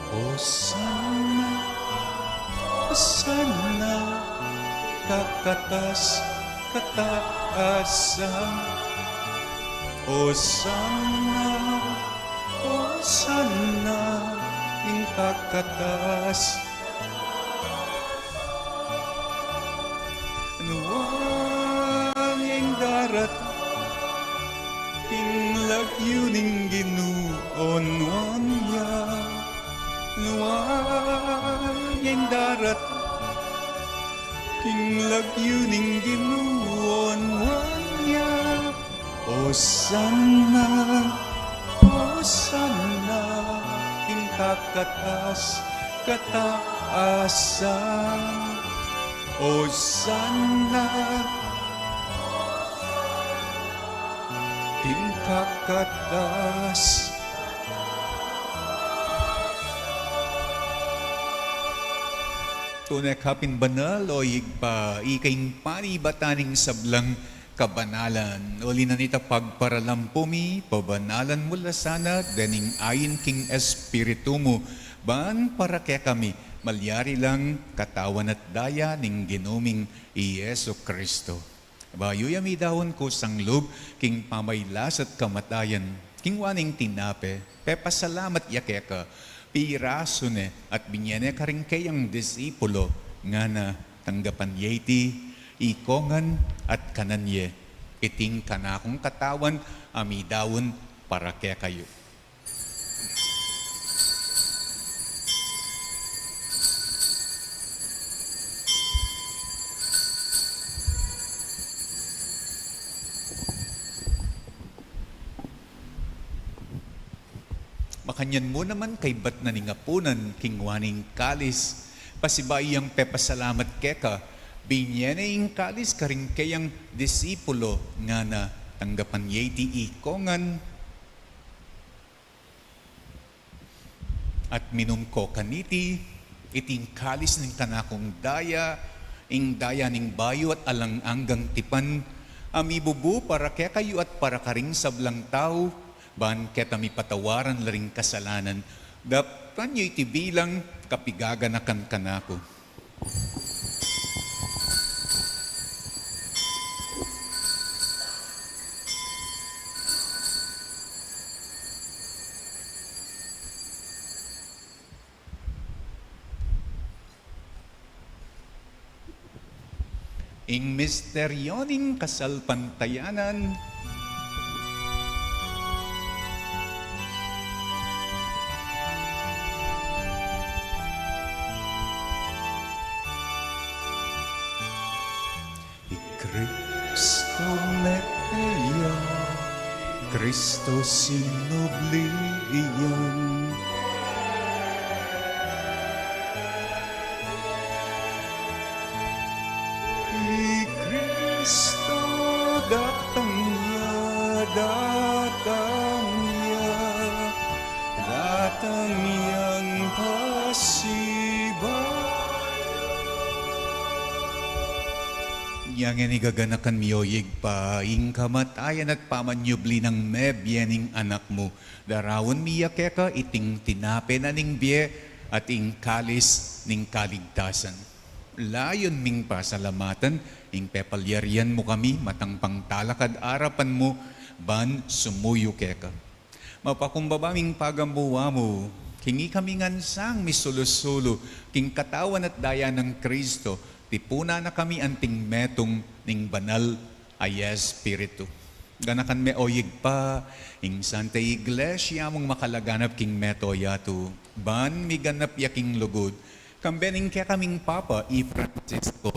Osana, Osana, kakatas, kataasan. Osana, Osana, ing kakatas. Nuwang ing darat, ing lagyo ning Ginuon wanya. Nuwang ing darat, king lagyo ning Ginuon wanya. Osana, Osana, ing kakatas, kataasan. Osana, ing kakatas. Tunay kapin banal o igpa, ikaing panibataning sablang kabanalan. O linanita pagparalampumi, pabanalan mula sana, dening ayin king espiritu mo. Ban para kaya kami, malyari lang katawan at daya ning ginuming Iyeso Kristo. Bayuyami dahon ko sanglub, king pamaylas at kamatayan, king waning tinape, pepasalamat yakeka, piraso ne at binyene ka rin kayang disipulo nga na tanggapan yeti, ikongan at kananye. Iting kanakong katawan, amidawon para kaya kayo. Makanyan mo naman kay bat na ningapunan, kingwaning kalis, pasibayang pepasalamat keka, binyene ing kalis karing kayang disipulo nga na tanggapan yeti ikongan, at minumko kaniti, iting kalis ng kanakong daya, ing daya ning bayo at alang anggang tipan, amibubu para kaya kayo at para karing sablang tao, ban keta mi patawaran laring kasalanan, Dapat nyo iti bilang kapigaganakan kanako. Ing misteryoning kasalpantayanan, Cristo Meya, Cristo sinubliyan. I Cristo datangnya, datangyang pasibay. Yang inigaganakan miyoyig pa, ing kamatayan at pamanyubli ng mebyening anak mo. Darawon miya keka iting tinape na ning biye at ing kalis ning kaligtasan. Layon ming pasalamatan, ing pepalyarian mo kami, matang pangtalakad arapan mo, ban sumuyo keka. Mapakumbabaming pagambuwa mo, kingi kami ngansang misulusulo, king katawan at daya ng Kristo, tipuna na kami anting metong ning banal ay Espiritu. Ganakan me oyig pa, ing Santa Iglesia mong makalaganap king meto yato, ban miganap yaking lugod, kambening kaya kaming Papa I Francisco,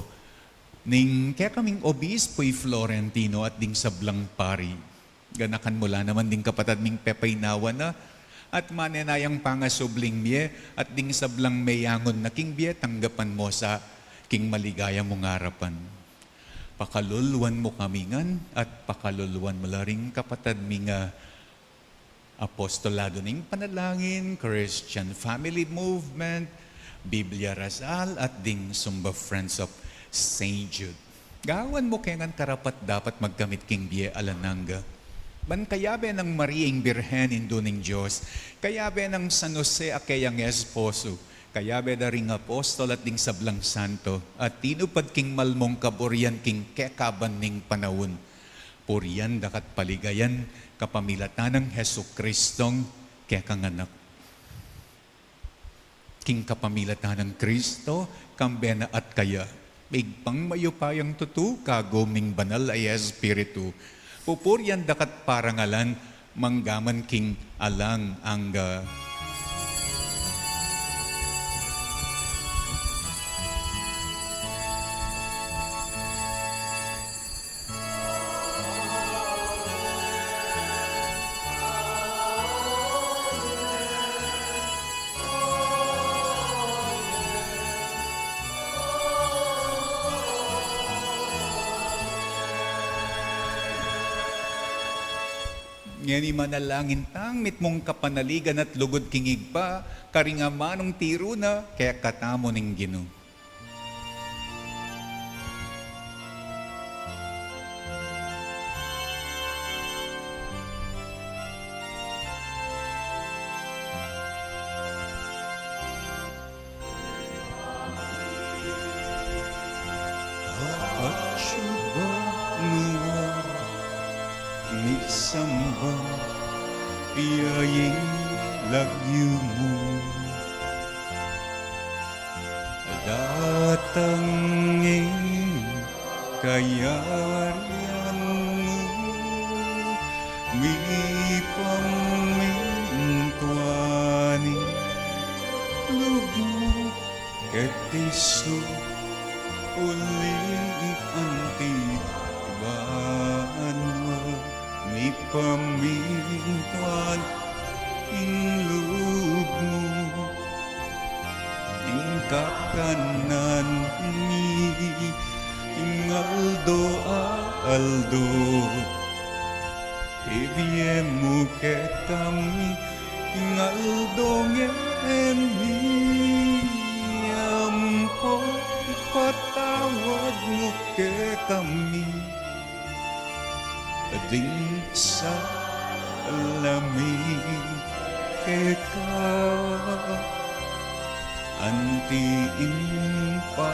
ning kaya kaming Obispo I Florentino at ding sablang pari. Ganakan mula naman ding kapatad ming Pepay Nawa na, at manenayang pangasubling miye, at ding sablang mayangon na king biye, tanggapan mo sa king maligaya mong harapan. Pakaluluan mo kami ngan at pakaluluan mo laring kapatad mi nga apostolado ning panalangin, Christian Family Movement, Biblia Rasal at ding Sumba Friends of St. Jude. Gawan mo kaya ngan karapat dapat magkamit king biye alananga. Ban kayabe ng Mariing Birhen induning Diyos, kayabe ng San Jose akayang esposo, kayabe da ring apostol at ding sablang santo, at tinupad king malmong kaburian king kekaban ning panawon. Purian dakat paligayan kapamilatan ng Hesu Kristong kekanganak. King kapamilatan ng Kristo, kambena at kaya, igpang mayupayang tutu, kagoming banal ay Espiritu, pupurian dakat parangalan, manggaman king alang angga. Ngani manalangin tang mitmong kapanaligan at lugod kingig pa, karingamanong tiro na, kaya katamo ning Ginoo. At syuba nuwa ni samba iyaying lagyu mo datangin kayarian mo mi pamintuani lugu ketisu uli antibaan mo mi pamintuan inlug mo ingkakanan ni ingaldo aldo ibiemu ke kami ingaldo ngemi ampo patawad mo ke kami ding sa alamin kay antiin pa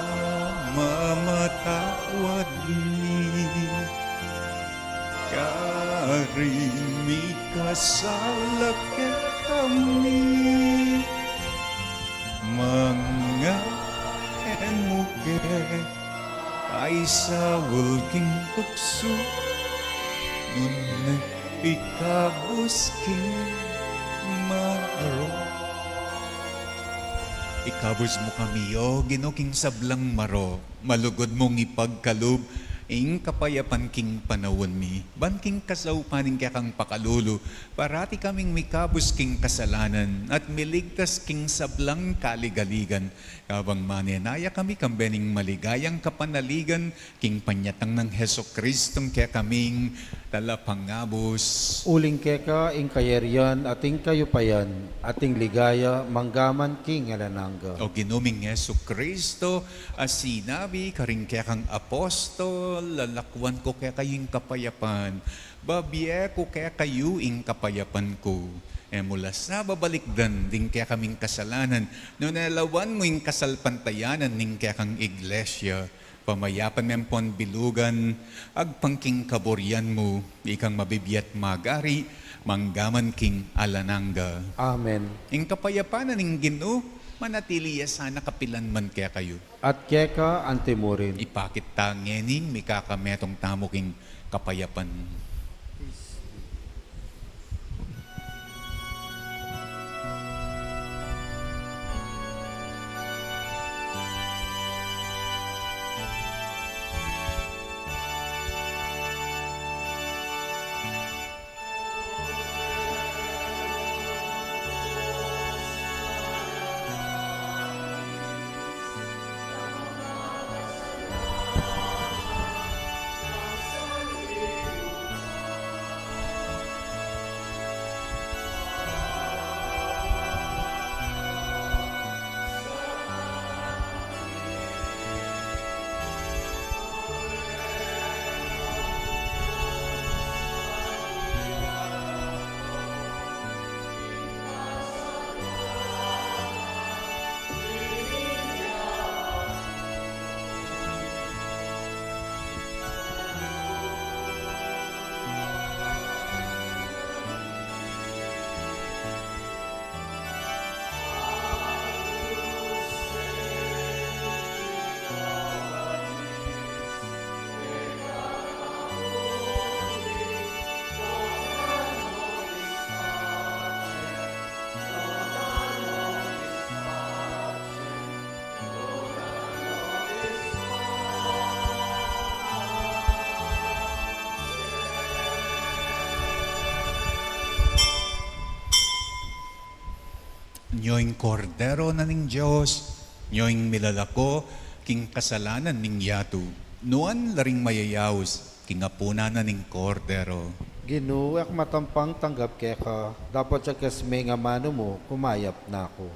mamatawad ni karimi kasalakit kami mga emuke ay sa walking tukso nun ikabusking maro. Ikabus mo kami, o ginuking sablang maro, malugod mong ipagkalub, ing kapayapan king panawon mi, banking kasaupaning kaya kang pakalulu, parati kaming mikabus king kasalanan, at miligtas king sablang kaligaligan, kabang manenaya kami kambening maligayang kapanaligan, king panyatang ng Heso Kristong kaya kaming talapangabos. Uling keka, ing kayerian, ating kayupayan, ating ligaya, manggaman king alananga. O ginuming Heso Kristo, as sinabi, karing kaya kang apostol, lalakwan ko kaya kayong kapayapan, babiye ko kaya kayo ing kapayapan ko. E mula sa babalikdan, din kaya kaming kasalanan, no nalawan mo ing kasalpantayanan, ning kaya kang iglesia, pamayapan mempon bilugan, agpangking kaboryan mo, ikang mabibiyat magari, manggaman king alananga. Amen. Ing kapayapanan ning Ginoo, manatili sana kapilan man kaya kayo. At keka antimurin. Ipakit tangening mikakametong tamuking kapayapan. Nyoing kordero na ning Diyos, nyoing milalako, king kasalanan ning yatu. Nuan laring mayayaws, king apuna na ning kordero. Ginuwak matampang tanggap keka, dapat sa kasme nga mano mo, kumayap na ako.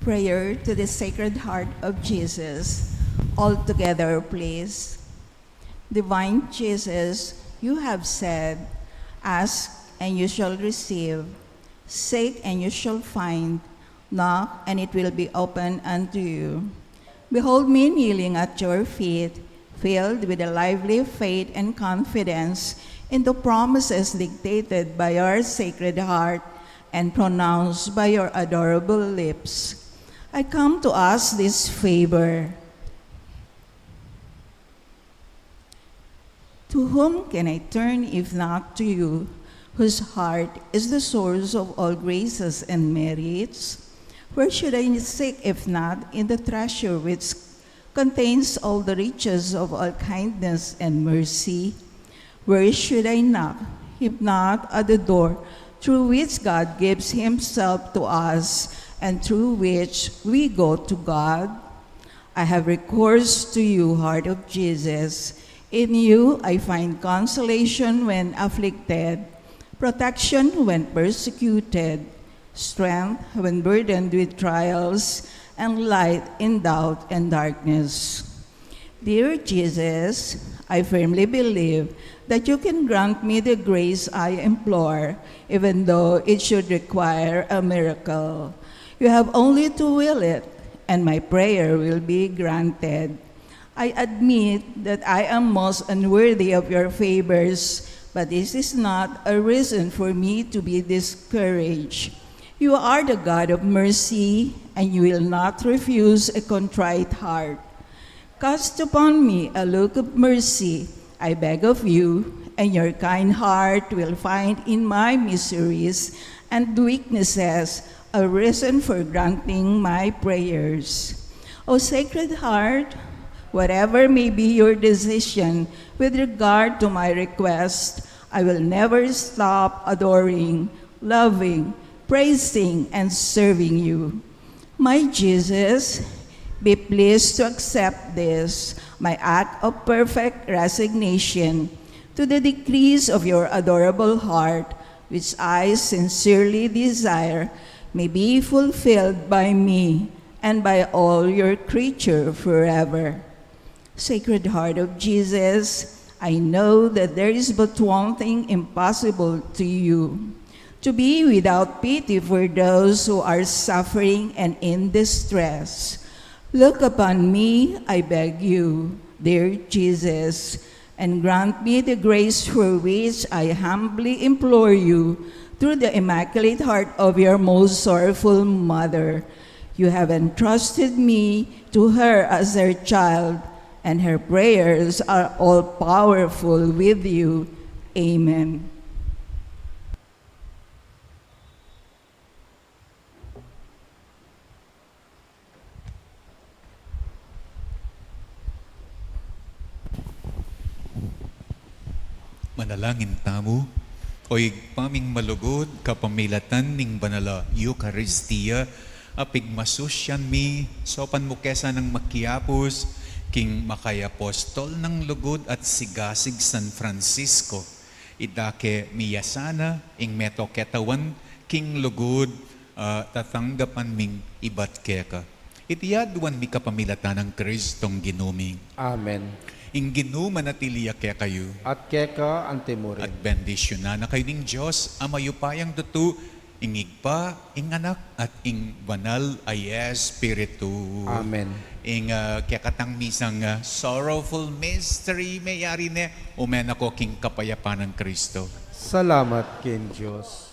Prayer to the Sacred Heart of Jesus. All together, please. Divine Jesus, you have said, ask and you shall receive, seek and you shall find, knock and it will be opened unto you. Behold me kneeling at your feet, filled with a lively faith and confidence in the promises dictated by your Sacred Heart and pronounced by your adorable lips. I come to ask this favor. To whom can I turn if not to you, whose heart is the source of all graces and merits? Where should I seek if not in the treasure which contains all the riches of all kindness and mercy? Where should I knock if not at the door through which God gives himself to us and through which we go to God? I have recourse to you, Heart of Jesus. In you I find consolation when afflicted, protection when persecuted, strength when burdened with trials, and light in doubt and darkness. Dear Jesus, I firmly believe that you can grant me the grace I implore, even though it should require a miracle. You have only to will it, and my prayer will be granted. I admit that I am most unworthy of your favors, but this is not a reason for me to be discouraged. You are the God of mercy, and you will not refuse a contrite heart. Cast upon me a look of mercy, I beg of you, and your kind heart will find in my miseries and weaknesses a reason for granting my prayers. O Sacred Heart, whatever may be your decision with regard to my request, I will never stop adoring, loving, praising, and serving you. My Jesus, be pleased to accept this, my act of perfect resignation to the decrees of your adorable heart, which I sincerely desire may be fulfilled by me and by all your creature forever. Sacred Heart of Jesus, I know that there is but one thing impossible to you, to be without pity for those who are suffering and in distress. Look upon me, I beg you, dear Jesus, and grant me the grace for which I humbly implore you through the Immaculate Heart of your most sorrowful Mother. You have entrusted me to her as her child, and her prayers are all powerful with you. Amen. Manalangin tamo, oy paming malugod kapamilatan ning banala Eucharistia, apig masusyan mi, sopan mo kesa ng makiapos, king makayapostol ng lugod at sigasig San Francisco. Idake miyasana, ing meto ketawan, king lugod, tatanggapan ming ibat keka. Itiyaduan mi kapamilatan ng Kristong ginuming. Amen. Ing ginuman at iliya kaya kayo. At keka antemurin. At bendisyon na kayo ng Diyos, amayupayang dutu, ingigpa, ing anak, at ing banal ay Espiritu. Amen. Ing kekatang misang sorrowful mystery, mayari ne, umen ako king kapayapan ng Kristo. Salamat kin Diyos.